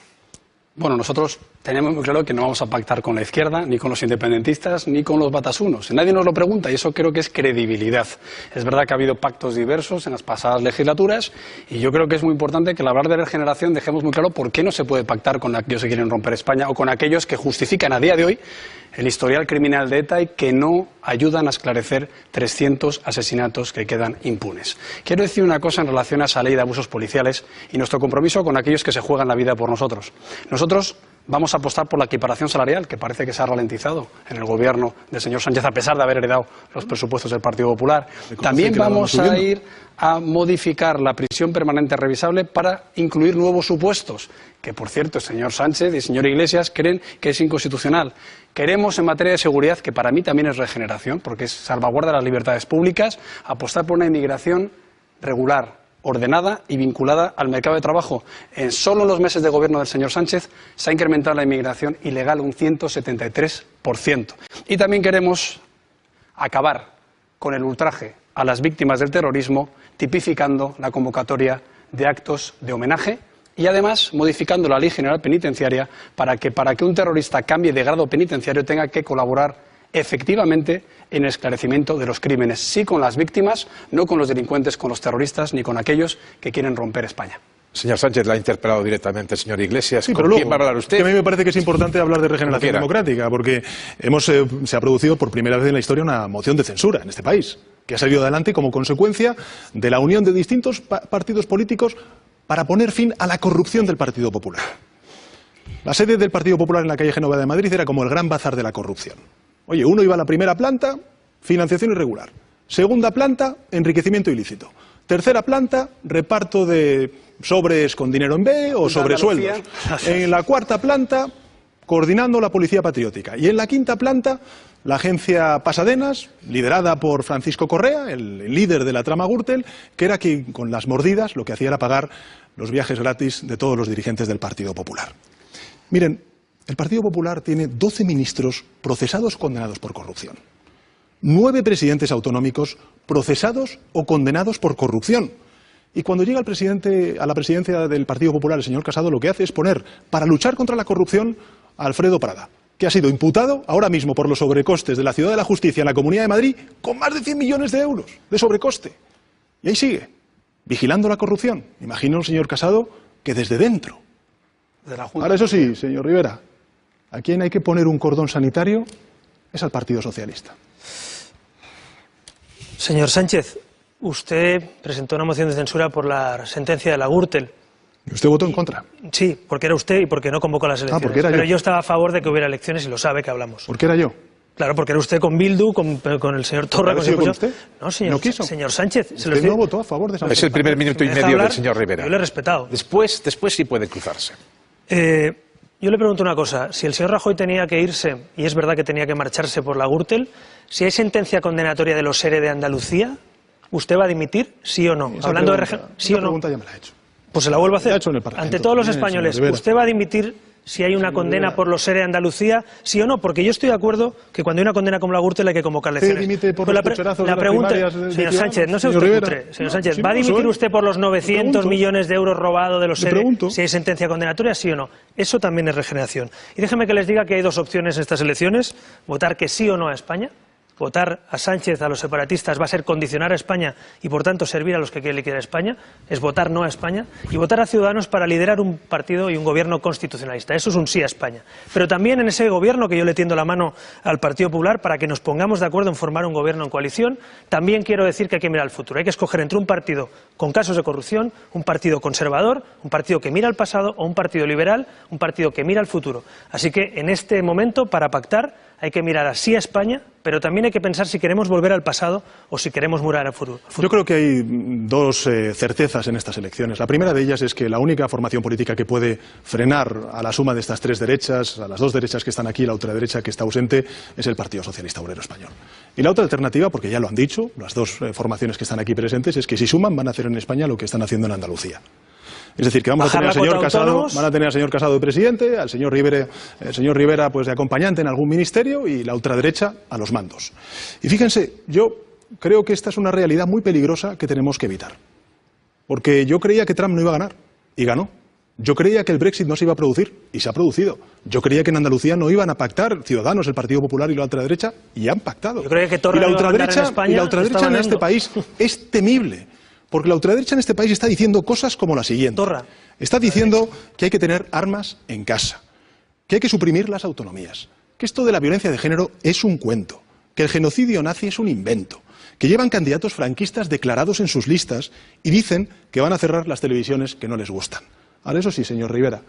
Bueno, nosotros tenemos muy claro que no vamos a pactar con la izquierda, ni con los independentistas, ni con los batasunos. Nadie nos lo pregunta y eso creo que es credibilidad. Es verdad que ha habido pactos diversos en las pasadas legislaturas y yo creo que es muy importante que al hablar de regeneración dejemos muy claro por qué no se puede pactar con aquellos que quieren romper España o con aquellos que justifican a día de hoy el historial criminal de ETA y que no ayudan a esclarecer 300 asesinatos que quedan impunes. Quiero decir una cosa en relación a esa ley de abusos policiales y nuestro compromiso con aquellos que se juegan la vida por nosotros. Nosotros vamos a apostar por la equiparación salarial, que parece que se ha ralentizado en el gobierno del señor Sánchez, a pesar de haber heredado los presupuestos del Partido Popular. También vamos a ir a modificar la prisión permanente revisable para incluir nuevos supuestos, que por cierto el señor Sánchez y el señor Iglesias creen que es inconstitucional. Queremos en materia de seguridad, que para mí también es regeneración, porque es salvaguarda de las libertades públicas, apostar por una inmigración regular, ordenada y vinculada al mercado de trabajo. Solo en los meses de gobierno del señor Sánchez se ha incrementado la inmigración ilegal un 173%. Y también queremos acabar con el ultraje a las víctimas del terrorismo, tipificando la convocatoria de actos de homenaje y además modificando la Ley General Penitenciaria para que un terrorista cambie de grado penitenciario tenga que colaborar efectivamente en el esclarecimiento de los crímenes, sí con las víctimas, no con los delincuentes, con los terroristas, ni con aquellos que quieren romper España. Señor Sánchez, la ha interpelado directamente el señor Iglesias. Sí, ¿Con pero quién va a hablar usted? Que a mí me parece que es importante hablar de regeneración democrática, porque se ha producido por primera vez en la historia una moción de censura en este país, que ha salido adelante como consecuencia de la unión de distintos partidos políticos para poner fin a la corrupción del Partido Popular. La sede del Partido Popular en la calle Génova de Madrid era como el gran bazar de la corrupción. Oye, uno iba a la primera planta, financiación irregular. Segunda planta, enriquecimiento ilícito. Tercera planta, reparto de sobres con dinero en B o sobresueldos. En la cuarta planta, coordinando la Policía Patriótica. Y en la quinta planta, la agencia Pasadenas, liderada por Francisco Correa, el líder de la trama Gürtel, que era quien con las mordidas lo que hacía era pagar los viajes gratis de todos los dirigentes del Partido Popular. Miren, el Partido Popular tiene 12 ministros procesados o condenados por corrupción. 9 presidentes autonómicos procesados o condenados por corrupción. Y cuando llega el presidente a la presidencia del Partido Popular, el señor Casado, lo que hace es poner, para luchar contra la corrupción, a Alfredo Prada, que ha sido imputado ahora mismo por los sobrecostes de la Ciudad de la Justicia en la Comunidad de Madrid con más de 100 millones de euros de sobrecoste. Y ahí sigue, vigilando la corrupción. Imagino el señor Casado que desde dentro. Ahora, eso sí, señor Rivera, ¿a quién hay que poner un cordón sanitario es al Partido Socialista. Señor Sánchez, usted presentó una moción de censura por la sentencia de la Gürtel. ¿Usted votó en contra? Sí, porque era usted y porque no convocó las elecciones. porque era Pero yo. yo estaba a favor de que hubiera elecciones y lo sabe que hablamos. ¿Por qué era yo? Claro, porque era usted con Bildu, con el señor Torra. ¿Ha sido con usted? No, señor, ¿No quiso? señor Sánchez. Usted no votó a favor de esa Es el primer minuto y ¿Me deja medio hablar? del señor Rivera. Yo le he respetado. Después sí puede cruzarse. Yo le pregunto una cosa. Si el señor Rajoy tenía que irse, y es verdad que tenía que marcharse por la Gürtel, si hay sentencia condenatoria de los ERE de Andalucía, ¿usted va a dimitir, sí o no? Hablando de ¿sí o no? pregunta ya me la he hecho. Pues se la vuelvo a hacer. Ya he hecho en el Parlamento Ante todos los también, españoles, señor Rivera. ¿usted va a dimitir si hay una condena por los ERE de Andalucía, sí o no? Porque yo estoy de acuerdo que cuando hay una condena como la Gürtel hay que convocar elecciones. dimite por Pero los pucherazos de las pregunta, primarias de señor Ciudadanos, Sánchez, no sea señor usted Rivera? cutre. Señor No, Sánchez, sí, ¿va a no dimitir soy. usted por los 900 pregunto. millones de euros robados de los Le ERE pregunto. si hay sentencia condenatoria, sí o no? Eso también es regeneración. Y déjenme que les diga que hay dos opciones en estas elecciones: votar que sí o no a España. Votar a Sánchez, a los separatistas, va a ser condicionar a España y, por tanto, servir a los que quieren liquidar España. Es votar no a España. Y votar a Ciudadanos para liderar un partido y un gobierno constitucionalista. Eso es un sí a España. Pero también en ese gobierno, que yo le tiendo la mano al Partido Popular para que nos pongamos de acuerdo en formar un gobierno en coalición, también quiero decir que hay que mirar al futuro. Hay que escoger entre un partido con casos de corrupción, un partido conservador, un partido que mira al pasado, o un partido liberal, un partido que mira al futuro. Así que, en este momento, para pactar, hay que mirar así a España, pero también hay que pensar si queremos volver al pasado o si queremos mirar al futuro. Yo creo que hay dos certezas en estas elecciones. La primera de ellas es que la única formación política que puede frenar a la suma de estas tres derechas, a las dos derechas que están aquí y la ultraderecha que está ausente, es el Partido Socialista Obrero Español. Y la otra alternativa, porque ya lo han dicho las dos formaciones que están aquí presentes, es que si suman van a hacer en España lo que están haciendo en Andalucía. Es decir, que vamos a tener al señor Casado, van a tener al señor Casado de presidente, al señor Rivera pues de acompañante en algún ministerio y la ultraderecha a los mandos. Y fíjense, yo creo que esta es una realidad muy peligrosa que tenemos que evitar. Porque yo creía que Trump no iba a ganar y ganó. Yo creía que el Brexit no se iba a producir y se ha producido. Yo creía que en Andalucía no iban a pactar Ciudadanos, el Partido Popular y la ultraderecha, y han pactado. Yo creía que Torra y la no iba a mandar en ultraderecha, España, y la ultraderecha en está este país es temible. Porque la ultraderecha en este país está diciendo cosas como la siguiente. Torra. Está diciendo que hay que tener armas en casa, que hay que suprimir las autonomías, que esto de la violencia de género es un cuento, que el genocidio nazi es un invento, que llevan candidatos franquistas declarados en sus listas y dicen que van a cerrar las televisiones que no les gustan. Ahora, eso sí, señor Rivera,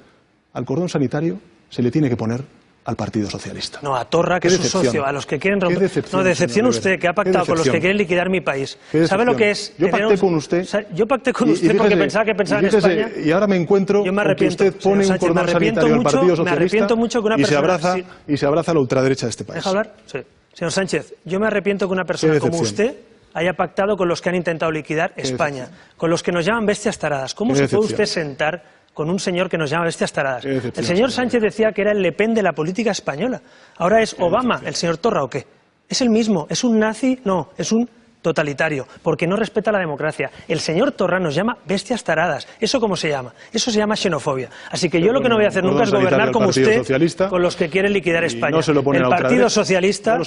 al cordón sanitario se le tiene que poner al Partido Socialista. No, a Torra, que es su socio, a los que quieren romper. No, decepción usted, que ha pactado con los que quieren liquidar mi país. ¿Sabe lo que es? Yo pacté con usted. Yo pacté con usted fíjese, porque pensaba en España. Y ahora me encuentro Yo me con que arrepiento, usted pone señor un cordón Sánchez, sanitario al Partido Socialista me arrepiento mucho que una persona, y se abraza a la ultraderecha de este país. ¿Deja hablar? Sí. Señor Sánchez, yo me arrepiento que una persona como usted haya pactado con los que han intentado liquidar España, con los que nos llaman bestias taradas. ¿Cómo se puede usted sentar con un señor que nos llama bestias taradas? El señor Sánchez decía que era el Le Pen de la política española. Ahora es Obama, el señor Torra, ¿o qué? ¿Es el mismo? ¿Es un nazi? No, es un totalitario, porque no respeta la democracia. El señor Torra nos llama bestias taradas. ¿Eso cómo se llama? Eso se llama xenofobia. Así que yo lo que no voy a hacer nunca es gobernar como usted con los que quieren liquidar España. El Partido Socialista,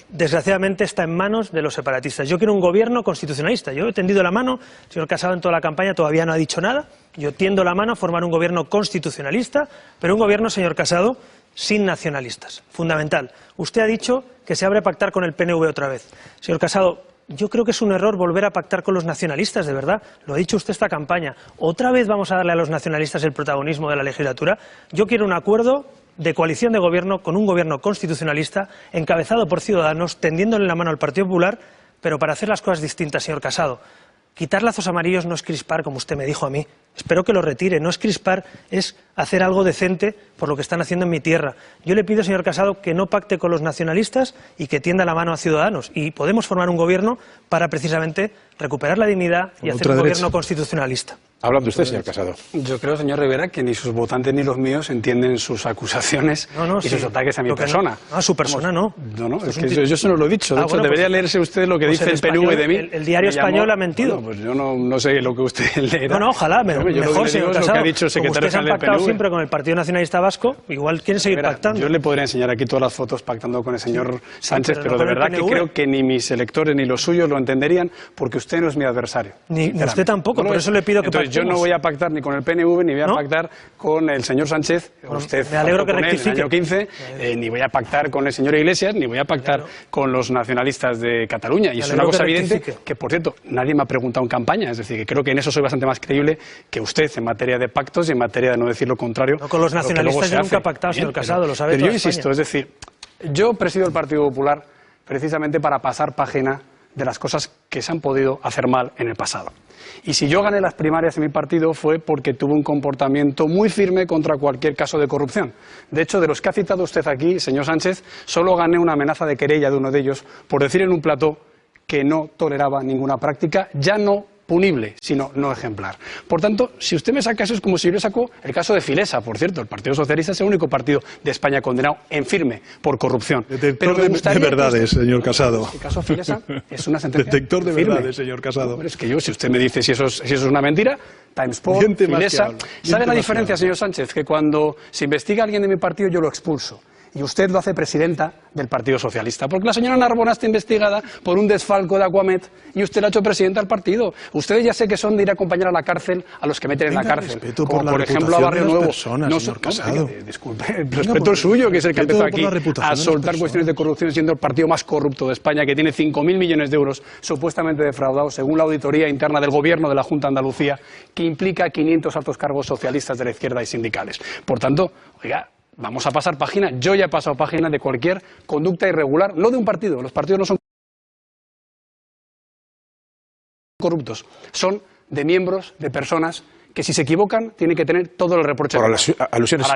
desgraciadamente, está en manos de los separatistas. Yo quiero un gobierno constitucionalista. Yo he tendido la mano, el señor Casado en toda la campaña todavía no ha dicho nada. Yo tiendo la mano a formar un gobierno constitucionalista, pero un gobierno, señor Casado, sin nacionalistas. Fundamental. Usted ha dicho que se abre a pactar con el PNV otra vez. Señor Casado, yo creo que es un error volver a pactar con los nacionalistas, de verdad. Lo ha dicho usted esta campaña. ¿Otra vez vamos a darle a los nacionalistas el protagonismo de la legislatura? Yo quiero un acuerdo de coalición de gobierno con un gobierno constitucionalista encabezado por Ciudadanos, tendiéndole la mano al Partido Popular, pero para hacer las cosas distintas, señor Casado. Quitar lazos amarillos no es crispar, como usted me dijo a mí. Espero que lo retire. No es crispar, es hacer algo decente por lo que están haciendo en mi tierra. Yo le pido, señor Casado, que no pacte con los nacionalistas y que tienda la mano a Ciudadanos. Y podemos formar un gobierno para, precisamente, recuperar la dignidad y hacer un gobierno constitucionalista. Hablando usted, señor Casado. Yo creo, señor Rivera, que ni sus votantes ni los míos entienden sus acusaciones y sus ataques a mi persona. No, a su persona no. No, es que yo eso no lo he dicho. De hecho, debería leerse usted lo que dice el PNV de mí. El diario español ha mentido. Bueno, pues yo no sé lo que usted leerá. No, ojalá, mejor, señor Casado. Lo que ha dicho el secretario general del PNV. Han pactado siempre con el Partido Nacionalista Vasco, igual quieren seguir pactando. Yo le podría enseñar aquí todas las fotos pactando con el señor Sánchez, pero de verdad que creo que ni mis electores ni los suyos lo entenderían, porque usted no es mi adversario. Ni usted tampoco, por eso le pido que Entonces pactemos. yo no voy a pactar ni con el PNV, ni voy a pactar con el señor Sánchez, usted me alegro que con él en el rectifique. año 15, ni voy a pactar con el señor Iglesias, ni voy a pactar con los nacionalistas de Cataluña. Y es una cosa evidente que, por cierto, nadie me ha preguntado en campaña. Es decir, que creo que en eso soy bastante más creíble que usted en materia de pactos y en materia de no decir lo contrario. No, con los nacionalistas yo nunca he pactado, señor Casado, lo sabe Pero yo toda insisto, España. es decir, yo presido el Partido Popular precisamente para pasar página de las cosas que se han podido hacer mal en el pasado. Y si yo gané las primarias en mi partido fue porque tuve un comportamiento muy firme contra cualquier caso de corrupción. De hecho, de los que ha citado usted aquí, señor Sánchez, solo gané una amenaza de querella de uno de ellos por decir en un plató que no toleraba ninguna práctica, ya no punible, sino no ejemplar. Por tanto, si usted me saca eso, es como si yo le saco el caso de Filesa. Por cierto, el Partido Socialista es el único partido de España condenado en firme por corrupción. Detector de verdades, señor Casado. El caso Filesa es una sentencia Detector de firme. verdades, señor Casado. Hombre, es que yo, si usted me dice si eso es una mentira, Timesport, Filesa... ¿Sabe la diferencia, señor Sánchez? Que cuando se investiga a alguien de mi partido, yo lo expulso. Y usted lo hace presidenta del Partido Socialista. Porque la señora Narbona está investigada por un desfalco de Aquamet y usted la ha hecho presidenta del partido. Ustedes ya sé que son de ir a acompañar a la cárcel a los que meten en la cárcel. Como por ejemplo a Barrio Nuevo. Disculpe, respeto el suyo, que es el que empezó aquí a soltar cuestiones de corrupción siendo el partido más corrupto de España, que tiene 5.000 millones de euros supuestamente defraudados, según la auditoría interna del Gobierno de la Junta de Andalucía, que implica 500 altos cargos socialistas de la izquierda y sindicales. Por tanto, oiga, vamos a pasar página. Yo ya he pasado página de cualquier conducta irregular, no de un partido. Los partidos no son corruptos, son de miembros, de personas que si se equivocan tienen que tener todo el reproche. Ahora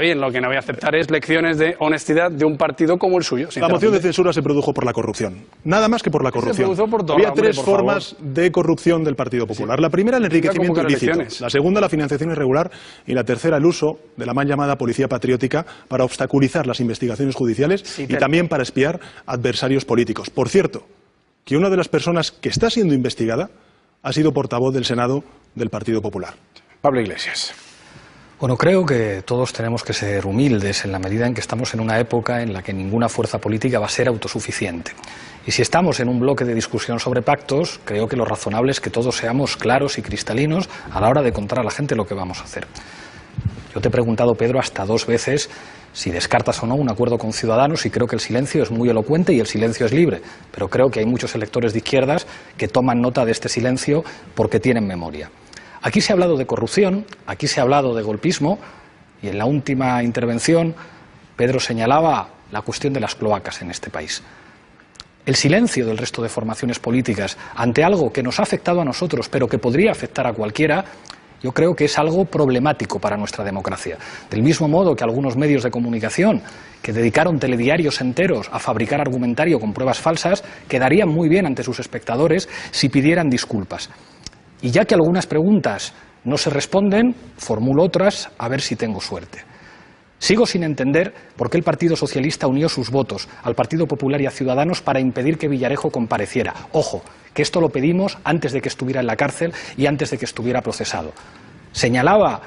bien, lo que no voy a aceptar es lecciones de honestidad de un partido como el suyo. La moción de censura se produjo por la corrupción. Nada más que por la corrupción. Había tres formas de corrupción del Partido Popular. La primera, el enriquecimiento ilícito. La segunda, la financiación irregular. Y la tercera, el uso de la mal llamada policía patriótica para obstaculizar las investigaciones judiciales y también para espiar adversarios políticos. Por cierto, que una de las personas que está siendo investigada ha sido portavoz del Senado del Partido Popular. Pablo Iglesias. Bueno, creo que todos tenemos que ser humildes en la medida en que estamos en una época en la que ninguna fuerza política va a ser autosuficiente. Y si estamos en un bloque de discusión sobre pactos, creo que lo razonable es que todos seamos claros y cristalinos a la hora de contar a la gente lo que vamos a hacer. Yo te he preguntado, Pedro, hasta 2 veces si descartas o no un acuerdo con Ciudadanos, y creo que el silencio es muy elocuente y el silencio es libre. Pero creo que hay muchos electores de izquierdas que toman nota de este silencio porque tienen memoria. Aquí se ha hablado de corrupción, aquí se ha hablado de golpismo, y en la última intervención Pedro señalaba la cuestión de las cloacas en este país. El silencio del resto de formaciones políticas ante algo que nos ha afectado a nosotros, pero que podría afectar a cualquiera, yo creo que es algo problemático para nuestra democracia. Del mismo modo que algunos medios de comunicación que dedicaron telediarios enteros a fabricar argumentario con pruebas falsas, quedarían muy bien ante sus espectadores si pidieran disculpas. Y ya que algunas preguntas no se responden, formulo otras a ver si tengo suerte. Sigo sin entender por qué el Partido Socialista unió sus votos al Partido Popular y a Ciudadanos para impedir que Villarejo compareciera. Ojo, que esto lo pedimos antes de que estuviera en la cárcel y antes de que estuviera procesado. Señalaba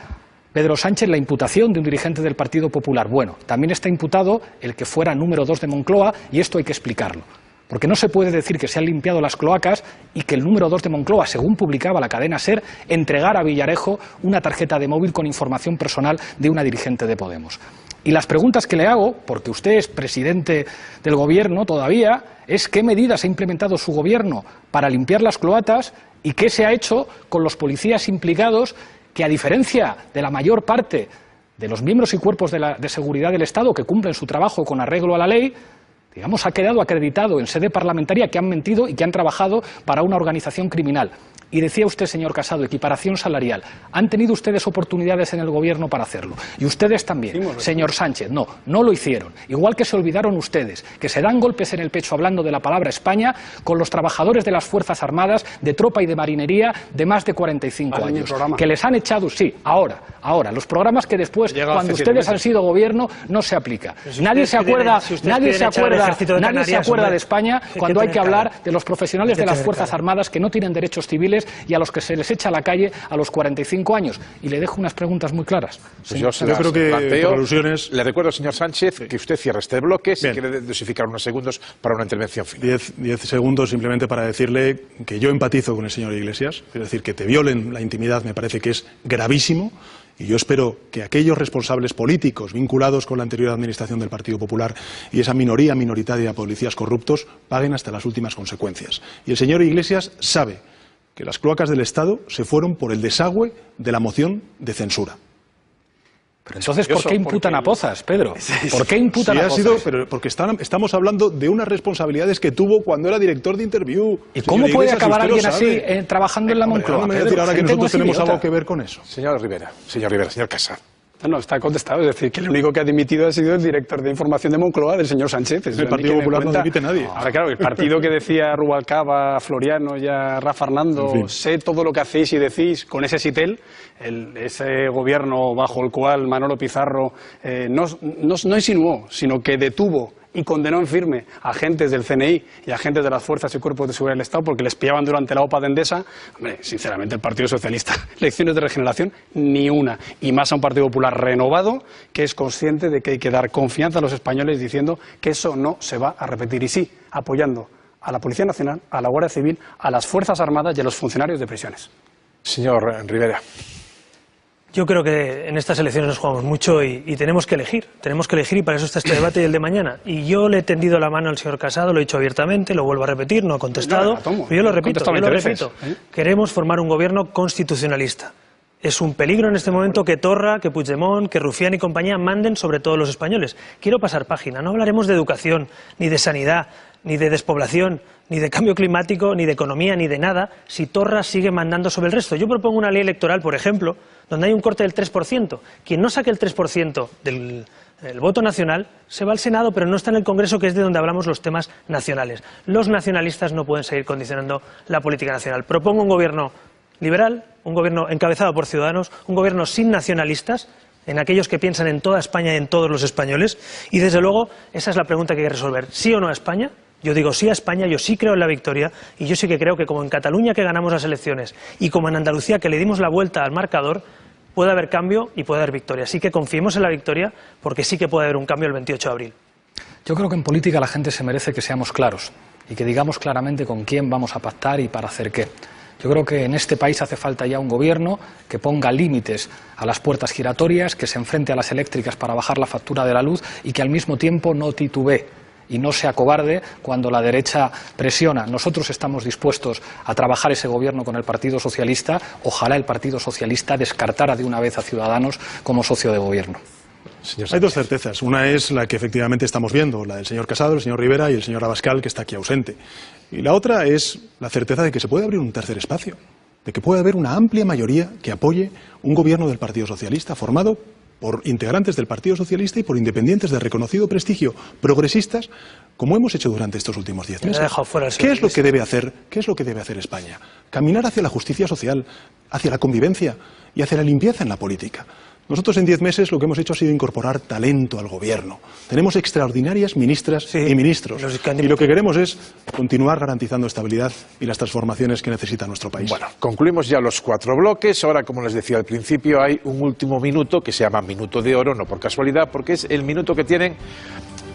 Pedro Sánchez la imputación de un dirigente del Partido Popular. Bueno, también está imputado el que fuera número 2 de Moncloa, y esto hay que explicarlo. Porque no se puede decir que se han limpiado las cloacas y que el número 2 de Moncloa, según publicaba la cadena SER, entregara a Villarejo una tarjeta de móvil con información personal de una dirigente de Podemos. Y las preguntas que le hago, porque usted es presidente del Gobierno todavía, es qué medidas ha implementado su Gobierno para limpiar las cloacas y qué se ha hecho con los policías implicados que, a diferencia de la mayor parte de los miembros y cuerpos de seguridad del Estado que cumplen su trabajo con arreglo a la ley, digamos, ha quedado acreditado en sede parlamentaria que han mentido y que han trabajado para una organización criminal. Y decía usted, señor Casado, equiparación salarial. Han tenido ustedes oportunidades en el Gobierno para hacerlo. Y ustedes también. Señor Sánchez, no lo hicieron. Igual que se olvidaron ustedes, que se dan golpes en el pecho hablando de la palabra España con los trabajadores de las Fuerzas Armadas, de tropa y de marinería de más de 45 años. Que les han echado, sí, ahora. Los programas que después, cuando ustedes han sido Gobierno, no se aplica. Nadie se acuerda de España cuando hay que hablar de los profesionales de las Fuerzas Armadas que no tienen derechos civiles mayores y a los que se les echa a la calle a los 45 años. Y le dejo unas preguntas muy claras. Pues yo creo que por alusiones... Le recuerdo, señor Sánchez, que usted cierra este bloque. Si quiere dosificar unos segundos para una intervención final. 10 segundos simplemente para decirle que yo empatizo con el señor Iglesias. Es decir, que te violen la intimidad me parece que es gravísimo. Y yo espero que aquellos responsables políticos vinculados con la anterior administración del Partido Popular y esa minoría minoritaria de policías corruptos paguen hasta las últimas consecuencias. Y el señor Iglesias sabe que las cloacas del Estado se fueron por el desagüe de la moción de censura. Pero entonces, ¿por qué imputan a Pozas, Pedro? ¿Por qué imputan a Pozas? Porque estamos hablando de unas responsabilidades que tuvo cuando era director de Interview. ¿Y cómo puede acabar alguien así trabajando en la Moncloa? No me voy a decir ahora que nosotros tenemos algo que ver con eso. Señor Rivera, señor Casado. No, está contestado. Es decir, que el único que ha dimitido ha sido el director de información de Moncloa, del señor Sánchez. El Partido Popular no dimite nadie. Ahora, claro, el partido que decía Rubalcaba, Floriano y a Rafa Fernando, en fin, sé todo lo que hacéis y decís con ese SITEL, ese gobierno bajo el cual Manolo Pizarro no insinuó, sino que detuvo y condenó en firme a agentes del CNI y agentes de las fuerzas y cuerpos de seguridad del Estado porque les pillaban durante la OPA de Endesa. Hombre, sinceramente, el Partido Socialista, lecciones de regeneración, ni una. Y más a un Partido Popular renovado que es consciente de que hay que dar confianza a los españoles diciendo que eso no se va a repetir. Y sí, apoyando a la Policía Nacional, a la Guardia Civil, a las Fuerzas Armadas y a los funcionarios de prisiones. Señor Rivera. Yo creo que en estas elecciones nos jugamos mucho y tenemos que elegir y para eso está este debate y el de mañana. Y yo le he tendido la mano al señor Casado, lo he dicho abiertamente, lo vuelvo a repetir, no ha contestado, pero yo lo repito, queremos formar un gobierno constitucionalista. Es un peligro en este momento que Torra, que Puigdemont, que Rufián y compañía manden sobre todos los españoles. Quiero pasar página, no hablaremos de educación, ni de sanidad, ni de despoblación, ni de cambio climático, ni de economía, ni de nada, si Torra sigue mandando sobre el resto. Yo propongo una ley electoral, por ejemplo, donde hay un corte del 3%. Quien no saque el 3% del voto nacional se va al Senado, pero no está en el Congreso, que es de donde hablamos los temas nacionales. Los nacionalistas no pueden seguir condicionando la política nacional. Propongo un gobierno liberal, un gobierno encabezado por Ciudadanos, un gobierno sin nacionalistas, en aquellos que piensan en toda España y en todos los españoles, y desde luego esa es la pregunta que hay que resolver. ¿Sí o no a España? Yo digo sí a España, yo sí creo en la victoria, y yo sí que creo que como en Cataluña, que ganamos las elecciones, y como en Andalucía, que le dimos la vuelta al marcador, puede haber cambio y puede haber victoria. Así que confiemos en la victoria, porque sí que puede haber un cambio el 28 de abril. Yo creo que en política la gente se merece que seamos claros y que digamos claramente con quién vamos a pactar y para hacer qué. Yo creo que en este país hace falta ya un gobierno que ponga límites a las puertas giratorias, que se enfrente a las eléctricas para bajar la factura de la luz y que al mismo tiempo no titubee y no sea cobarde cuando la derecha presiona. Nosotros estamos dispuestos a trabajar ese gobierno con el Partido Socialista. Ojalá el Partido Socialista descartara de una vez a Ciudadanos como socio de gobierno. Hay dos certezas. Una es la que efectivamente estamos viendo, la del señor Casado, el señor Rivera y el señor Abascal, que está aquí ausente. Y la otra es la certeza de que se puede abrir un tercer espacio, de que puede haber una amplia mayoría que apoye un gobierno del Partido Socialista formado por integrantes del Partido Socialista y por independientes de reconocido prestigio progresistas, como hemos hecho durante estos últimos 10 meses. ¿Qué es lo que debe hacer? ¿Qué es lo que debe hacer España? Caminar hacia la justicia social, hacia la convivencia y hacia la limpieza en la política. Nosotros en 10 meses lo que hemos hecho ha sido incorporar talento al gobierno. Tenemos extraordinarias ministras y ministros. Y lo que queremos es continuar garantizando estabilidad y las transformaciones que necesita nuestro país. Bueno, concluimos ya los 4 bloques. Ahora, como les decía al principio, hay un último minuto que se llama Minuto de Oro, no por casualidad, porque es el minuto que tienen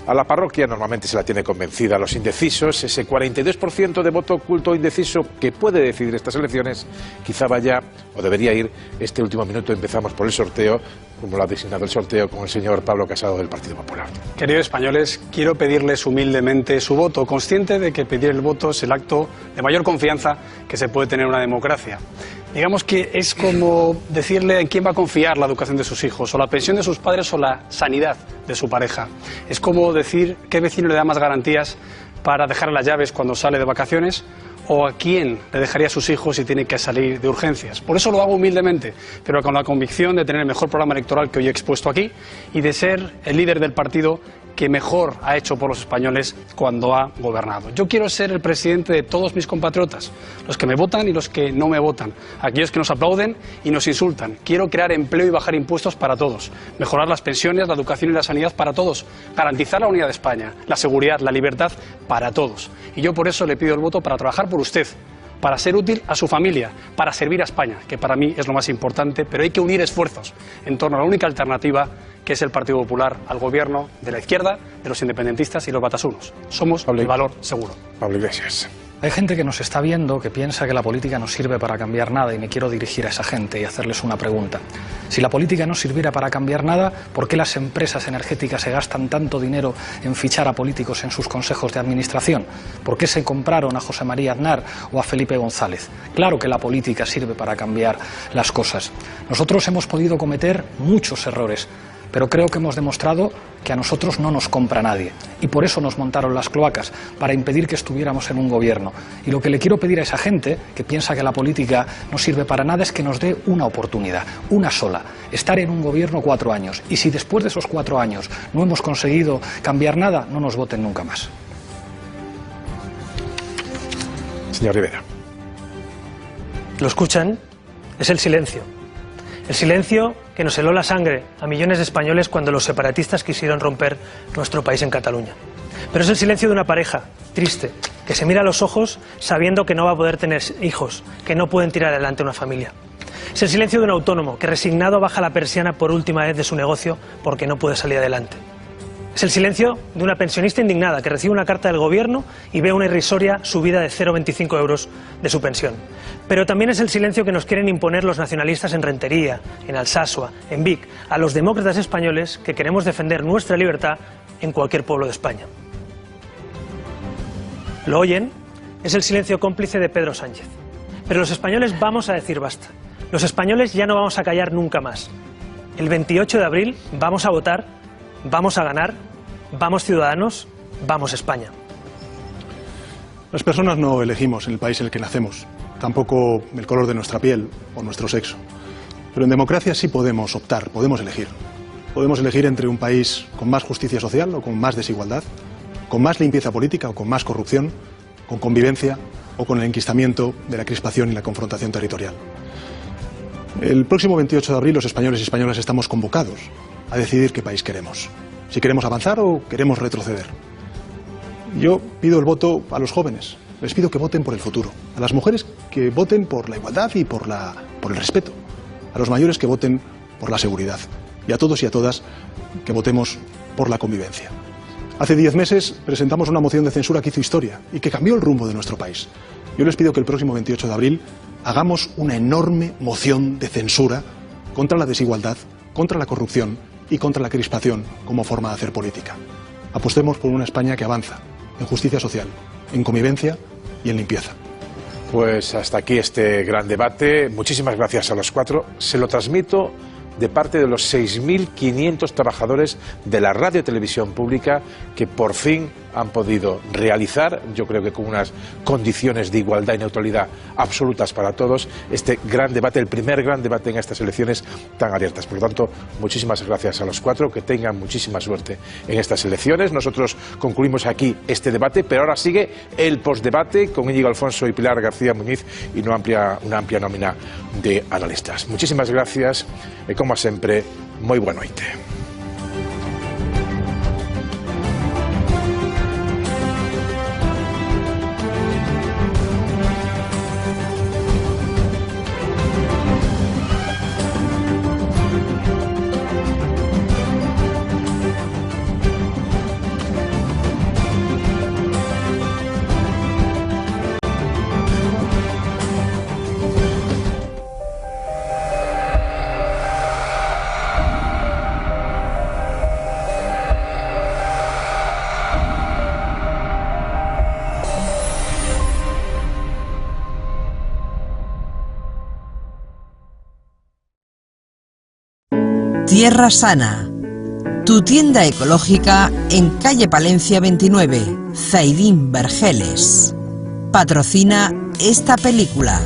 a la parroquia. Normalmente se la tiene convencida a los indecisos. Ese 42% de voto oculto o indeciso que puede decidir estas elecciones, quizá vaya o debería ir este último minuto. Empezamos por el sorteo, como lo ha designado el sorteo, con el señor Pablo Casado del Partido Popular. Queridos españoles, quiero pedirles humildemente su voto, consciente de que pedir el voto es el acto de mayor confianza que se puede tener en una democracia. Digamos que es como decirle en quién va a confiar la educación de sus hijos, o la pensión de sus padres, o la sanidad de su pareja. Es como decir qué vecino le da más garantías para dejar las llaves cuando sale de vacaciones, o a quién le dejaría a sus hijos si tiene que salir de urgencias. Por eso lo hago humildemente, pero con la convicción de tener el mejor programa electoral que hoy he expuesto aquí y de ser el líder del partido que mejor ha hecho por los españoles cuando ha gobernado. Yo quiero ser el presidente de todos mis compatriotas, los que me votan y los que no me votan, aquellos que nos aplauden y nos insultan. Quiero crear empleo y bajar impuestos para todos, mejorar las pensiones, la educación y la sanidad para todos, garantizar la unidad de España, la seguridad, la libertad para todos. Y yo por eso le pido el voto para trabajar por usted, para ser útil a su familia, para servir a España, que para mí es lo más importante, pero hay que unir esfuerzos en torno a la única alternativa que es el Partido Popular al gobierno de la izquierda, de los independentistas y los batasunos. Somos el valor seguro. Pablo Iglesias. Hay gente que nos está viendo que piensa que la política no sirve para cambiar nada y me quiero dirigir a esa gente y hacerles una pregunta. Si la política no sirviera para cambiar nada, ¿por qué las empresas energéticas se gastan tanto dinero en fichar a políticos en sus consejos de administración? ¿Por qué se compraron a José María Aznar o a Felipe González? Claro que la política sirve para cambiar las cosas. Nosotros hemos podido cometer muchos errores, pero creo que hemos demostrado que a nosotros no nos compra nadie. Y por eso nos montaron las cloacas, para impedir que estuviéramos en un gobierno. Y lo que le quiero pedir a esa gente, que piensa que la política no sirve para nada, es que nos dé una oportunidad, una sola. Estar en un gobierno 4 años. Y si después de esos 4 años no hemos conseguido cambiar nada, no nos voten nunca más. Señor Rivera. Lo escuchan, es el silencio. El silencio que nos heló la sangre a millones de españoles cuando los separatistas quisieron romper nuestro país en Cataluña. Pero es el silencio de una pareja triste, que se mira a los ojos sabiendo que no va a poder tener hijos, que no pueden tirar adelante una familia. Es el silencio de un autónomo que resignado baja la persiana por última vez de su negocio porque no puede salir adelante. Es el silencio de una pensionista indignada que recibe una carta del gobierno y ve una irrisoria subida de 0,25 euros de su pensión. Pero también es el silencio que nos quieren imponer los nacionalistas en Rentería, en Alsasua, en Vic, a los demócratas españoles que queremos defender nuestra libertad en cualquier pueblo de España. ¿Lo oyen? Es el silencio cómplice de Pedro Sánchez. Pero los españoles vamos a decir basta. Los españoles ya no vamos a callar nunca más. El 28 de abril vamos a votar, vamos a ganar, vamos Ciudadanos, vamos España. Las personas no elegimos en el país en el que nacemos, tampoco el color de nuestra piel o nuestro sexo. Pero en democracia sí podemos optar, podemos elegir. Podemos elegir entre un país con más justicia social o con más desigualdad, con más limpieza política o con más corrupción, con convivencia o con el enquistamiento de la crispación y la confrontación territorial. El próximo 28 de abril los españoles y españolas estamos convocados a decidir qué país queremos. Si queremos avanzar o queremos retroceder. Yo pido el voto a los jóvenes. Les pido que voten por el futuro. A las mujeres que voten por la igualdad y por el respeto. A los mayores que voten por la seguridad. Y a todos y a todas que votemos por la convivencia. Hace 10 meses presentamos una moción de censura que hizo historia y que cambió el rumbo de nuestro país. Yo les pido que el próximo 28 de abril hagamos una enorme moción de censura contra la desigualdad, contra la corrupción y contra la crispación como forma de hacer política. Apostemos por una España que avanza en justicia social, en convivencia y en limpieza. Pues hasta aquí este gran debate. Muchísimas gracias a los 4. Se lo transmito de parte de los 6.500 trabajadores de la radio y televisión pública que por fin han podido realizar, yo creo que con unas condiciones de igualdad y neutralidad absolutas para todos, este gran debate, el primer gran debate en estas elecciones tan abiertas. Por lo tanto, muchísimas gracias a los 4, que tengan muchísima suerte en estas elecciones. Nosotros concluimos aquí este debate, pero ahora sigue el postdebate con Íñigo Alfonso y Pilar García Muñiz y una amplia nómina de analistas. Muchísimas gracias y, como siempre, muy buena noche. Tierra Sana, tu tienda ecológica en calle Palencia 29, Zaidín Vergeles. Patrocina esta película.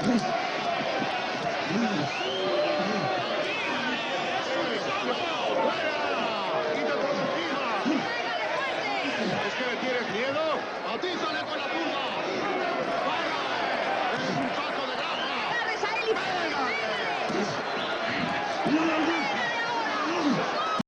¿Es que le tienes miedo? ¡Atízale con la zurda! ¡Es un saco de grama! ¡Pégale!